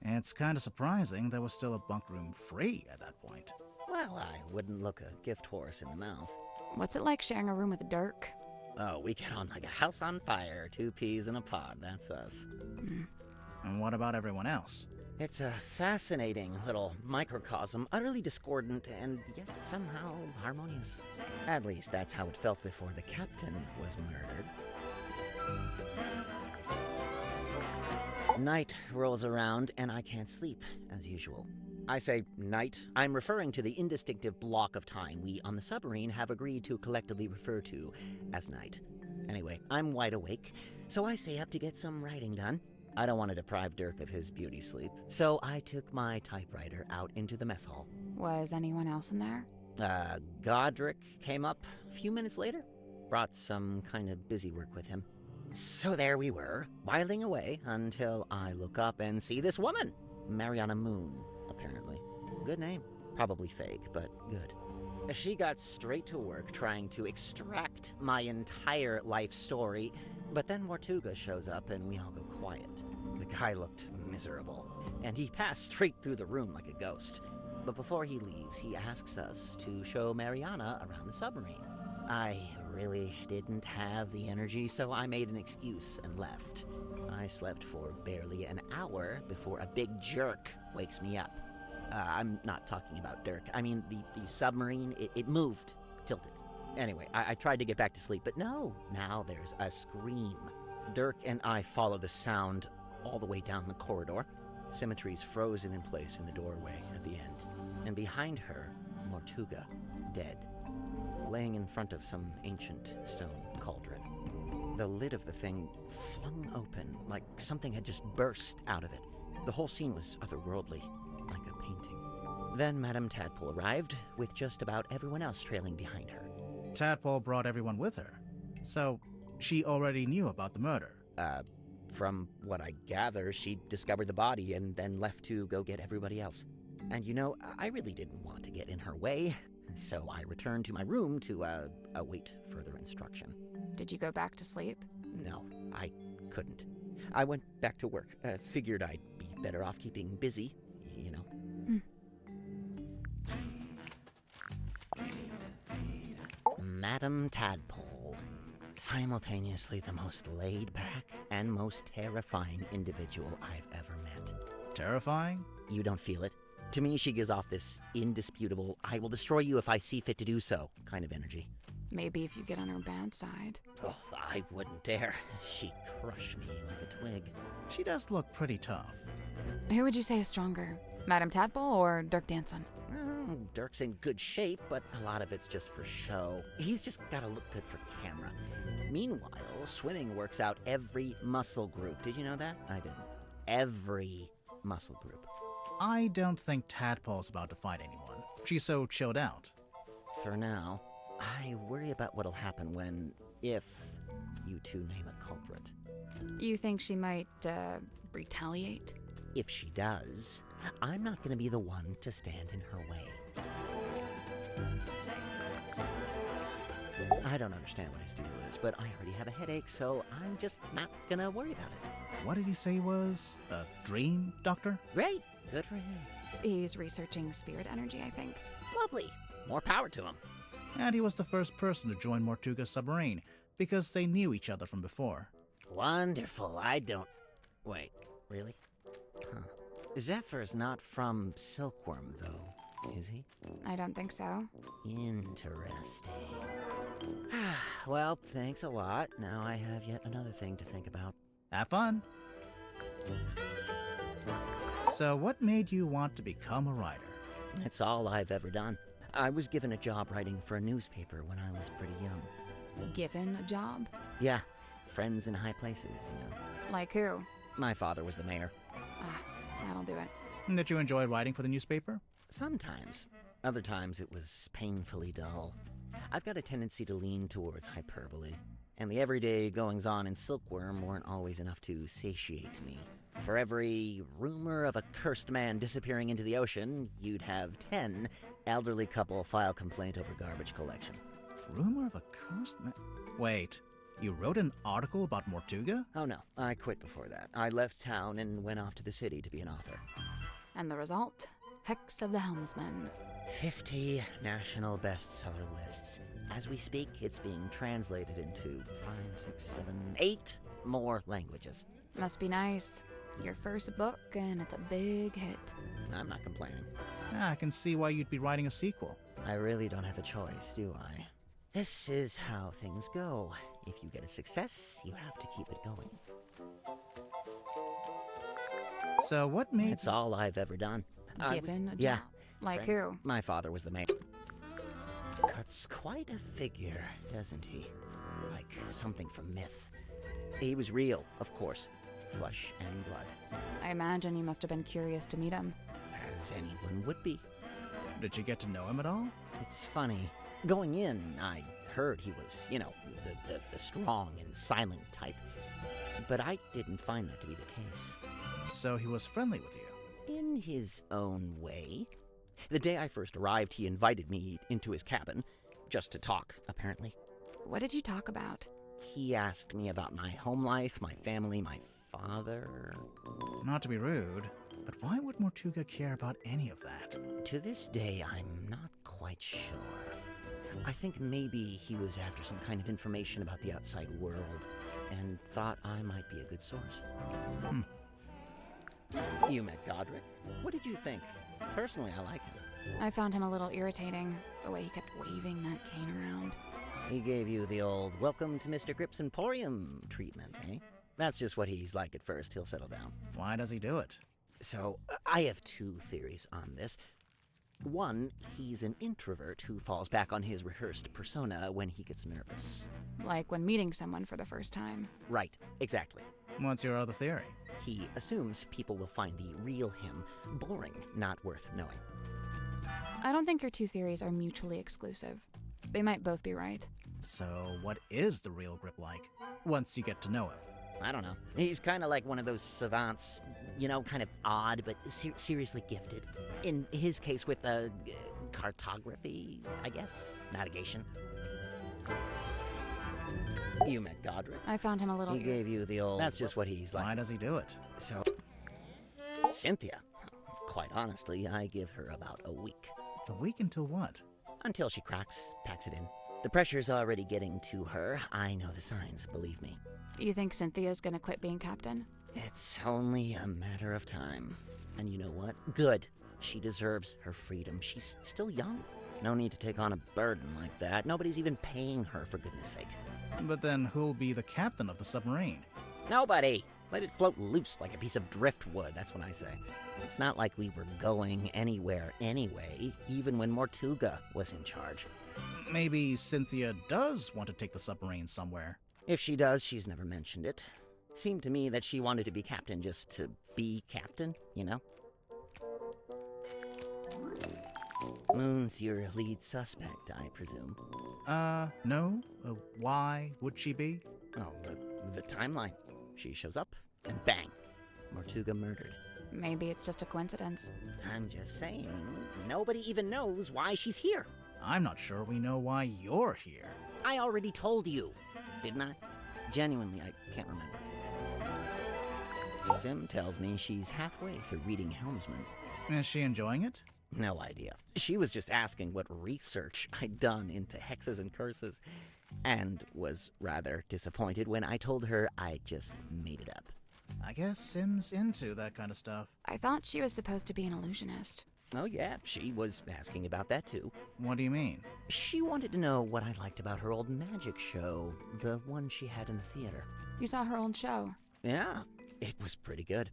It's kind of surprising there was still a bunk room free at that point. Well, I wouldn't look a gift horse in the mouth. What's it like sharing a room with Dirk? Oh, we get on like a house on fire, 2 peas in a pod, that's us. And what about everyone else? It's a fascinating little microcosm, utterly discordant and yet somehow harmonious. At least that's how it felt before the captain was murdered. Night rolls around and I can't sleep, as usual. I say night, I'm referring to the indistinctive block of time we on the submarine have agreed to collectively refer to as night. Anyway, I'm wide awake, so I stay up to get some writing done. I don't want to deprive Dirk of his beauty sleep, so I took my typewriter out into the mess hall. Was anyone else in there? Godric came up a few minutes later, brought some kind of busy work with him. So there we were, whiling away until I look up and see this woman, Mariana Moon, apparently. Good name. Probably fake, but good. She got straight to work trying to extract my entire life story, but then Mortuga shows up and we all go quiet. The guy looked miserable, and he passed straight through the room like a ghost. But before he leaves, he asks us to show Mariana around the submarine. I really didn't have the energy, so I made an excuse and left. I slept for barely an hour before a big jerk wakes me up. I'm not talking about Dirk. I mean, the submarine, it moved, tilted. Anyway, I tried to get back to sleep, but no. Now there's a scream. Dirk and I follow the sound all the way down the corridor. Symmetry's frozen in place in the doorway at the end. And behind her, Mortuga, dead, laying in front of some ancient stone cauldron. The lid of the thing flung open, like something had just burst out of it. The whole scene was otherworldly, like a painting. Then Madame Tadpole arrived, with just about everyone else trailing behind her. Tadpole brought everyone with her. So, she already knew about the murder. From what I gather, she discovered the body and then left to go get everybody else. And you know, I really didn't want to get in her way, so I returned to my room to await further instruction. Did you go back to sleep? No, I couldn't. I went back to work. Figured I'd be better off keeping busy, you know. Madame Tadpole. Simultaneously the most laid-back and most terrifying individual I've ever met. Terrifying? You don't feel it? To me, she gives off this indisputable, I will destroy you if I see fit to do so kind of energy. Maybe if you get on her bad side. Oh, I wouldn't dare. She'd crush me like a twig. She does look pretty tough. Who would you say is stronger, Madame Tadpole or Dirk Danson? Dirk's in good shape, but a lot of it's just for show. He's just gotta look good for camera. Meanwhile, swimming works out every muscle group. Did you know that? I didn't. Every muscle group. I don't think Tadpole's about to fight anyone. She's so chilled out. For now, I worry about what'll happen if you two name a culprit. You think she might, retaliate? If she does, I'm not gonna be the one to stand in her way. I don't understand what his deal is, but I already have a headache, so I'm just not gonna worry about it. What did he say he was? A dream doctor? Great! Good for him. He's researching spirit energy, I think. Lovely. More power to him. And he was the first person to join Mortuga's submarine, because they knew each other from before. Wonderful. I don't... Wait, really? Huh. Zephyr's not from Silkworm, though, is he? I don't think so. Interesting. Well, thanks a lot. Now I have yet another thing to think about. Have fun. So, what made you want to become a writer? That's all I've ever done. I was given a job writing for a newspaper when I was pretty young. Given a job? Yeah, friends in high places, you know. Like who? My father was the mayor. Ah, that'll do it. Did you enjoy writing for the newspaper? Sometimes. Other times it was painfully dull. I've got a tendency to lean towards hyperbole, and the everyday goings-on in Silkworm weren't always enough to satiate me. For every rumor of a cursed man disappearing into the ocean, you'd have 10 elderly couple file complaint over garbage collection. Rumor of a cursed man? Wait, you wrote an article about Mortuga? Oh no, I quit before that. I left town and went off to the city to be an author. And the result? Hex of the Helmsman. 50 national bestseller lists. As we speak, it's being translated into 5, 6, 7, 8 more languages. Must be nice. Your first book, and it's a big hit. I'm not complaining. I can see why you'd be writing a sequel. I really don't have a choice, do I? This is how things go. If you get a success, you have to keep it going. So, what made That's all I've ever done. Given a job? Yeah. Like Friend- who? My father was the mayor. Cuts quite a figure, doesn't he? Like something from myth. He was real, of course. Flesh and blood. I imagine you must have been curious to meet him. As anyone would be. Did you get to know him at all? It's funny. Going in, I heard he was, you know, the strong and silent type. But I didn't find that to be the case. So he was friendly with you? In his own way. The day I first arrived, he invited me into his cabin, just to talk, apparently. What did you talk about? He asked me about my home life, my family, my father. Not to be rude, but why would Mortuga care about any of that? To this day, I'm not quite sure. I think maybe he was after some kind of information about the outside world, and thought I might be a good source. You met Godric. What did you think? Personally, I like him. I found him a little irritating, the way he kept waving that cane around. He gave you the old welcome to Mr. Grip's Emporium treatment, eh? That's just what he's like at first. He'll settle down. Why does he do it? So, I have two theories on this. One, he's an introvert who falls back on his rehearsed persona when he gets nervous. Like when meeting someone for the first time. Right, exactly. What's your other theory? He assumes people will find the real him boring, not worth knowing. I don't think your two theories are mutually exclusive. They might both be right. So, what is the real Grip like, once you get to know him? I don't know. He's kind of like one of those savants, you know, kind of odd, but seriously gifted. In his case with cartography, I guess? Navigation. You met Godric. I found him a little... He gave you the old... That's just what he's like. Why does he do it? So, Cynthia. Quite honestly, I give her about a week. A week until what? Until she cracks, packs it in. The pressure's already getting to her. I know the signs, believe me. You think Cynthia's gonna quit being captain? It's only a matter of time. And you know what? Good. She deserves her freedom. She's still young. No need to take on a burden like that. Nobody's even paying her, for goodness sake. But then who'll be the captain of the submarine? Nobody! Let it float loose like a piece of driftwood, that's what I say. It's not like we were going anywhere anyway, even when Mortuga was in charge. Maybe Cynthia does want to take the submarine somewhere. If she does, she's never mentioned it. Seemed to me that she wanted to be captain just to be captain, you know? Moon's your lead suspect, I presume. No. Why would she be? Oh, the timeline. She shows up, and bang, Mortuga murdered. Maybe it's just a coincidence. I'm just saying, nobody even knows why she's here. I'm not sure we know why you're here. I already told you, didn't I? Genuinely, I can't remember. Sim tells me she's halfway through reading Helmsman. Is she enjoying it? No idea. She was just asking what research I'd done into hexes and curses, and was rather disappointed when I told her I just made it up. I guess Sim's into that kind of stuff. I thought she was supposed to be an illusionist. Oh, yeah, she was asking about that too. What do you mean? She wanted to know what I liked about her old magic show, the one she had in the theater. You saw her old show. Yeah, it was pretty good.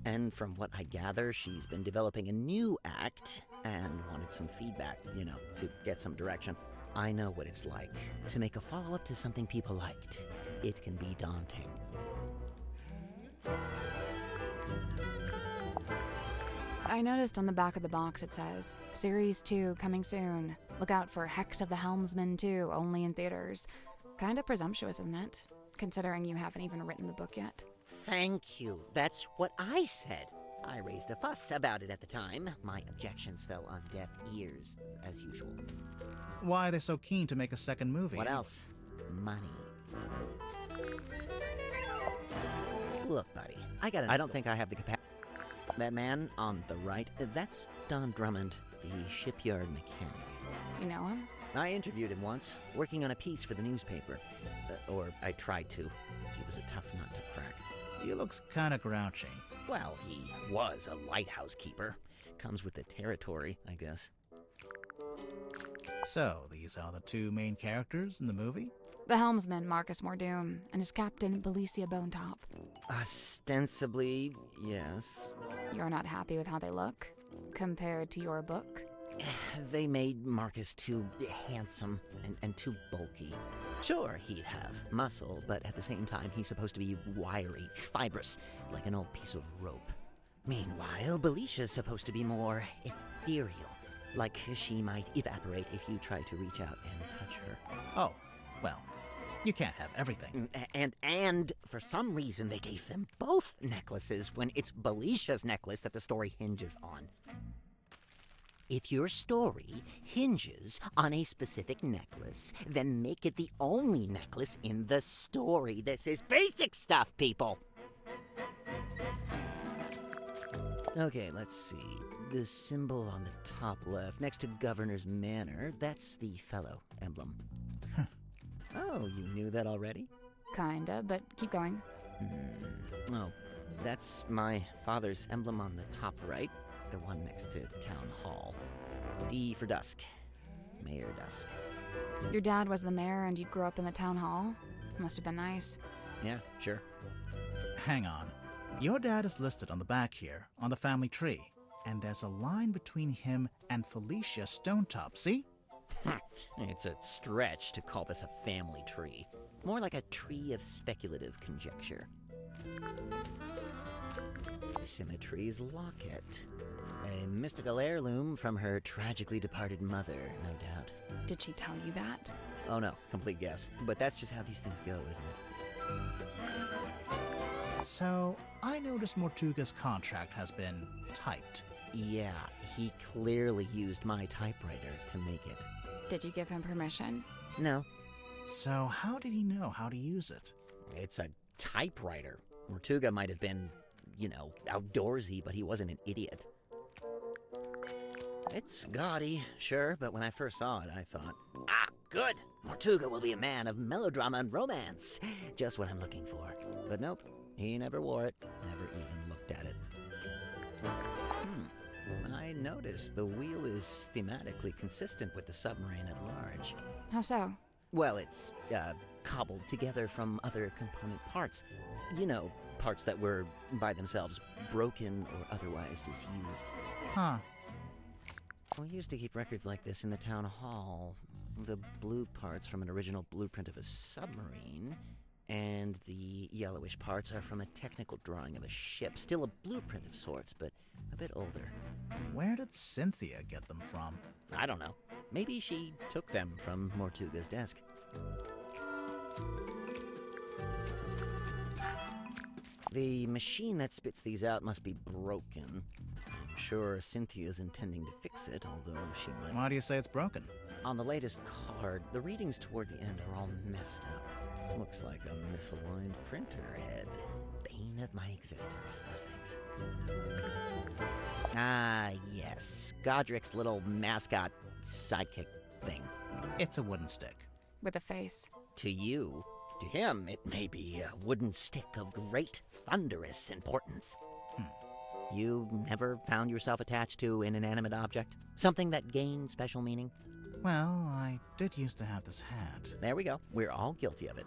And from what I gather, she's been developing a new act and wanted some feedback, to get some direction. I know what it's like to make a follow-up to something people liked. It can be daunting. I noticed on the back of the box it says, Series 2 coming soon. Look out for Hex of the Helmsman 2, only in theaters. Kinda presumptuous, isn't it? Considering you haven't even written the book yet. Thank you. That's what I said. I raised a fuss about it at the time. My objections fell on deaf ears, as usual. Why are they so keen to make a second movie? What else? Money. Look, buddy, I don't think I have the capacity. That man on the right, that's Don Drummond, the shipyard mechanic. You know him? I interviewed him once, working on a piece for the newspaper. Or I tried to. He was a tough nut to crack. He looks kinda grouchy. Well, he was a lighthouse keeper. Comes with the territory, I guess. So, these are the two main characters in the movie? The helmsman, Marcus Mordoom, and his captain, Belicia Bonetop. Ostensibly, yes. You're not happy with how they look? Compared to your book? They made Marcus too handsome and too bulky. Sure, he'd have muscle, but at the same time, he's supposed to be wiry, fibrous, like an old piece of rope. Meanwhile, Belicia's supposed to be more ethereal, like she might evaporate if you try to reach out and touch her. Oh, well, you can't have everything. And for some reason, they gave them both necklaces when it's Belicia's necklace that the story hinges on. If your story hinges on a specific necklace, then make it the only necklace in the story. This is basic stuff, people! Okay, let's see. The symbol on the top left, next to Governor's Manor, that's the fellow emblem. Oh, you knew that already? Kinda, but keep going. Oh, that's my father's emblem on the top right. The one next to Town Hall. D for Dusk. Mayor Dusk. Your dad was the mayor and you grew up in the town hall? Must have been nice. Yeah, sure. Hang on. Your dad is listed on the back here, on the family tree. And there's a line between him and Felicia Stonetop, see? It's a stretch to call this a family tree. More like a tree of speculative conjecture. Symmetry's locket. A mystical heirloom from her tragically departed mother, no doubt. Did she tell you that? Oh no, complete guess. But that's just how these things go, isn't it? So, I noticed Mortuga's contract has been typed. Yeah, he clearly used my typewriter to make it. Did you give him permission? No. So, how did he know how to use it? It's a typewriter. Mortuga might have been, outdoorsy, but he wasn't an idiot. It's gaudy, sure, but when I first saw it, I thought, good! Mortuga will be a man of melodrama and romance. Just what I'm looking for. But nope, he never wore it, never even looked at it. I noticed the wheel is thematically consistent with the submarine at large. How so? Well, it's, cobbled together from other component parts. Parts that were, by themselves, broken or otherwise disused. Huh. We used to keep records like this in the town hall. The blue parts from an original blueprint of a submarine, and the yellowish parts are from a technical drawing of a ship. Still a blueprint of sorts, but a bit older. Where did Cynthia get them from? I don't know. Maybe she took them from Mortuga's desk. The machine that spits these out must be broken. I'm sure Cynthia's intending to fix it, although she might... Why do you say it's broken? On the latest card, the readings toward the end are all messed up. Looks like a misaligned printer head. Bane of my existence, those things. Ah, yes. Godric's little mascot sidekick thing. It's a wooden stick. With a face. To you, To him, it may be a wooden stick of great thunderous importance. You never found yourself attached to an inanimate object? Something that gained special meaning? Well, I did used to have this hat. There we go. We're all guilty of it.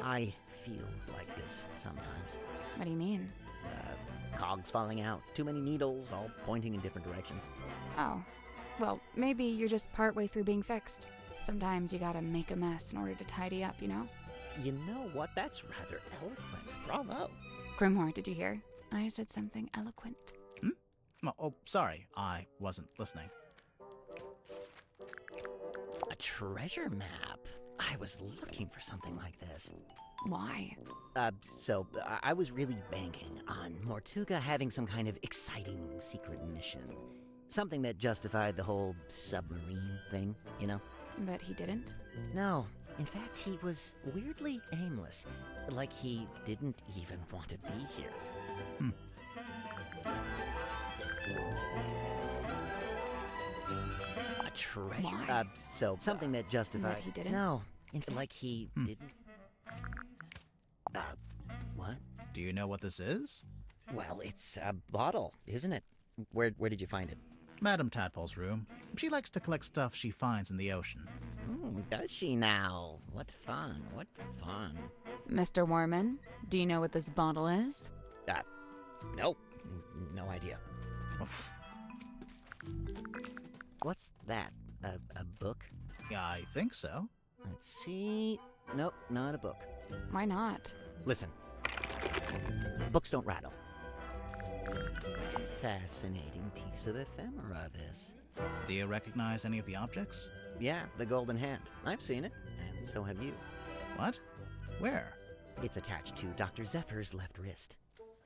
I feel like this sometimes. What do you mean? Cogs falling out, too many needles, all pointing in different directions. Oh, well, maybe you're just partway through being fixed. Sometimes you gotta make a mess in order to tidy up, you know? You know what? That's rather eloquent. Bravo. Grimhor, did you hear? I said something eloquent. Oh, sorry, I wasn't listening. A treasure map. I was looking for something like this. Why? So I was really banking on Mortuga having some kind of exciting secret mission. Something that justified the whole submarine thing, you know? But he didn't? No. In fact, he was weirdly aimless. Like he didn't even want to be here. A treasure? Why? So something that justified... But he didn't? No. Like he didn't... what? Do you know what this is? Well, it's a bottle, isn't it? Where did you find it? Madame Tadpole's room. She likes to collect stuff she finds in the ocean. Does she now? What fun, what fun. Mr. Warman, do you know what this bottle is? Nope. No idea. Oof. What's that? A book? I think so. Let's see. Nope, not a book. Why not? Listen. Books don't rattle. Fascinating piece of ephemera, this. Do you recognize any of the objects? Yeah, the golden hand. I've seen it, and so have you. What? Where? It's attached to Dr. Zephyr's left wrist.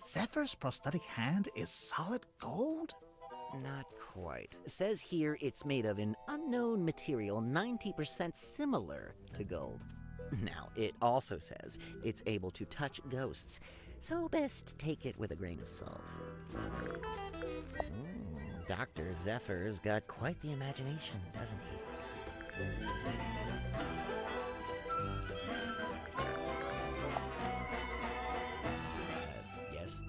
Zephyr's prosthetic hand is solid gold? Not quite. Says here it's made of an unknown material 90% similar to gold. Now, it also says it's able to touch ghosts, so best take it with a grain of salt. Dr. Zephyr's got quite the imagination, doesn't he? Yes?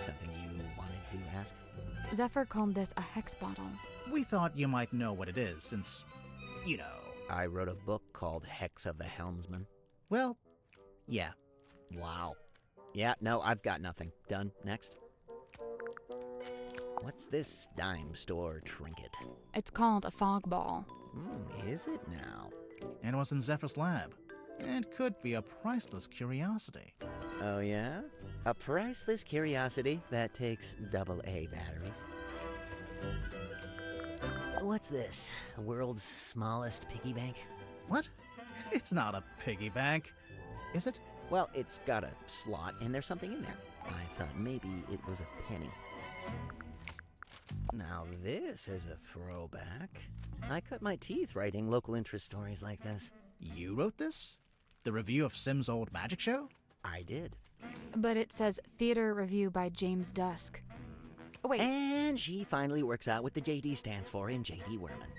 Something you wanted to ask? Zephyr called this a hex bottle. We thought you might know what it is, since, you know. I wrote a book called Hex of the Helmsman. Well, yeah. Wow. Yeah, no, I've got nothing. Done. Next. What's this dime store trinket? It's called a fog ball. Is it now? It was in Zephyr's lab. It could be a priceless curiosity. Oh, yeah? A priceless curiosity that takes AA batteries. What's this? The world's smallest piggy bank? What? It's not a piggy bank, is it? Well, it's got a slot, and there's something in there. I thought maybe it was a penny. Now this is a throwback. I cut my teeth writing local interest stories like this. You wrote this? The review of Sim's old magic show? I did. But it says Theater Review by James Dusk. Oh, wait. And she finally works out what the JD stands for in JD Werman.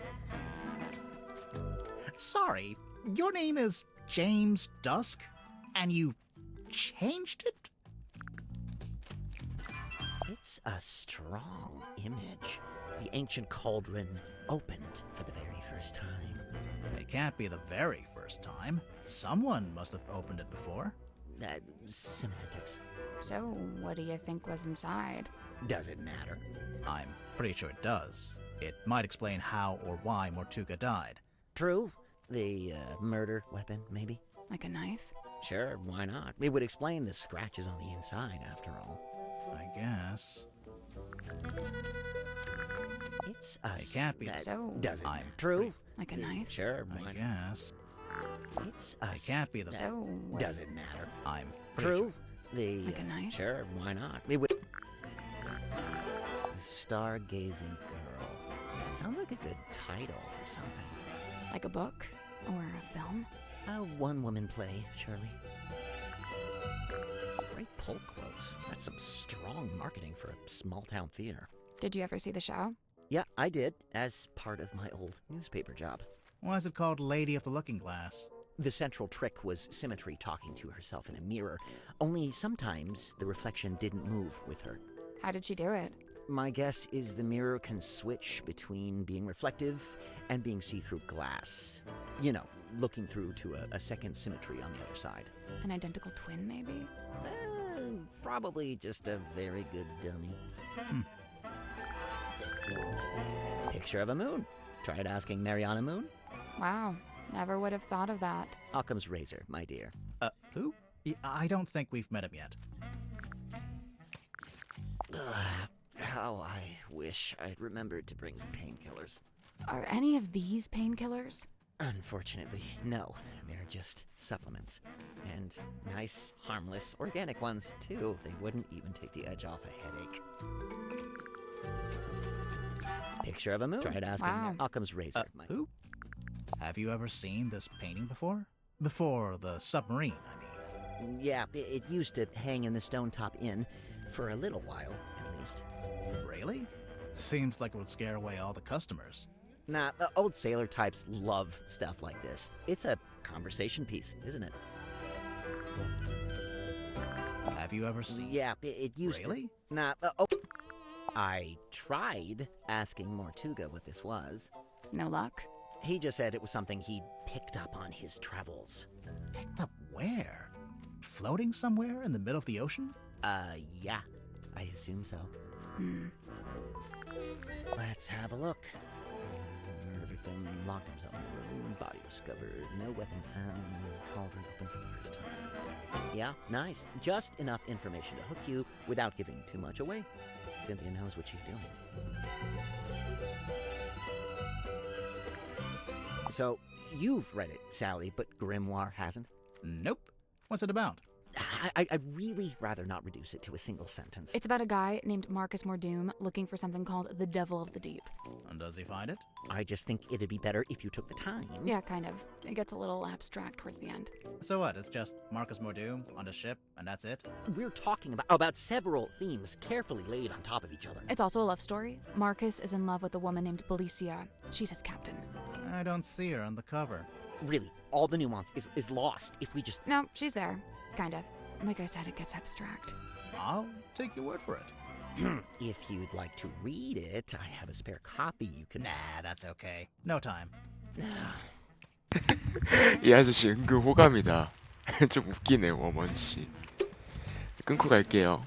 Sorry, your name is James Dusk, and you changed it? It's a strong image. The ancient cauldron opened for the very first time. It can't be the very first time. Someone must have opened it before. Semantics. So, what do you think was inside? Does it matter? I'm pretty sure it does. It might explain how or why Mortuga died. True. The murder weapon, maybe? Like a knife? Sure, why not? It would explain the scratches on the inside, after all. I guess. It's a... It can't be. So, Does it I'm matter? True. like a knife? Sure, I why not? guess. It's a... It can't be the. So, what? Does it matter? I'm pretty True. sure. The... Like a knife? Sure, why not? It would... Stargazing Girl. Sounds like a good title for something. Like a book? Or a film? A one-woman play, surely. Great pull quotes. That's some strong marketing for a small-town theater. Did you ever see the show? Yeah, I did, as part of my old newspaper job. Why is it called Lady of the Looking Glass? The central trick was Symmetry talking to herself in a mirror, only sometimes the reflection didn't move with her. How did she do it? My guess is the mirror can switch between being reflective and being see-through glass. You know, looking through to a second Symmetry on the other side. An identical twin, maybe? Probably just a very good dummy. Picture of a moon. Tried asking Mariana Moon? Wow, never would have thought of that. Occam's razor, my dear. Who? I don't think we've met him yet. How I wish I'd remembered to bring painkillers. Are any of these painkillers? Unfortunately, no. They're just supplements. And nice, harmless, organic ones, too. They wouldn't even take the edge off a headache. Picture of a moon. Tried asking Wow. Occam's razor. Who? Have you ever seen this painting before? Before the submarine, I mean. Yeah, it used to hang in the Stone Top Inn for a little while, at least. Really? Seems like it would scare away all the customers. Nah, the old sailor types love stuff like this. It's a conversation piece, isn't it? Have you ever seen? Yeah, it used Really? to. Nah, I tried asking Mortuga what this was. No luck? He just said it was something he'd picked up on his travels. Picked up where? Floating somewhere in the middle of the ocean? Yeah, I assume so. Hmm. Let's have a look. Murder victim locked himself in the room. Body discovered. No weapon found. Cauldron open for the first time. Yeah, nice. Just enough information to hook you without giving too much away. Cynthia knows what she's doing. So, you've read it, Sally, but Grimoire hasn't? Nope. What's it about? I'd really rather not reduce it to a single sentence. It's about a guy named Marcus Mordoom looking for something called the Devil of the Deep. And does he find it? I just think it'd be better if you took the time. Yeah, kind of. It gets a little abstract towards the end. So what? It's just Marcus Mordoom on a ship, and that's it? We're talking about several themes carefully laid on top of each other. It's also a love story. Marcus is in love with a woman named Belicia. She's his captain. I don't see her on the cover. Really, all the nuance is lost if we just... No, she's there. Kinda. Like I said, it gets abstract. I'll take your word for it. If you'd like to read it, I have a spare copy you can... Nah, that's okay. No time. 이 아저씨 은근 호감이다. 좀 웃기네, 워먼씨. 끊고 갈게요.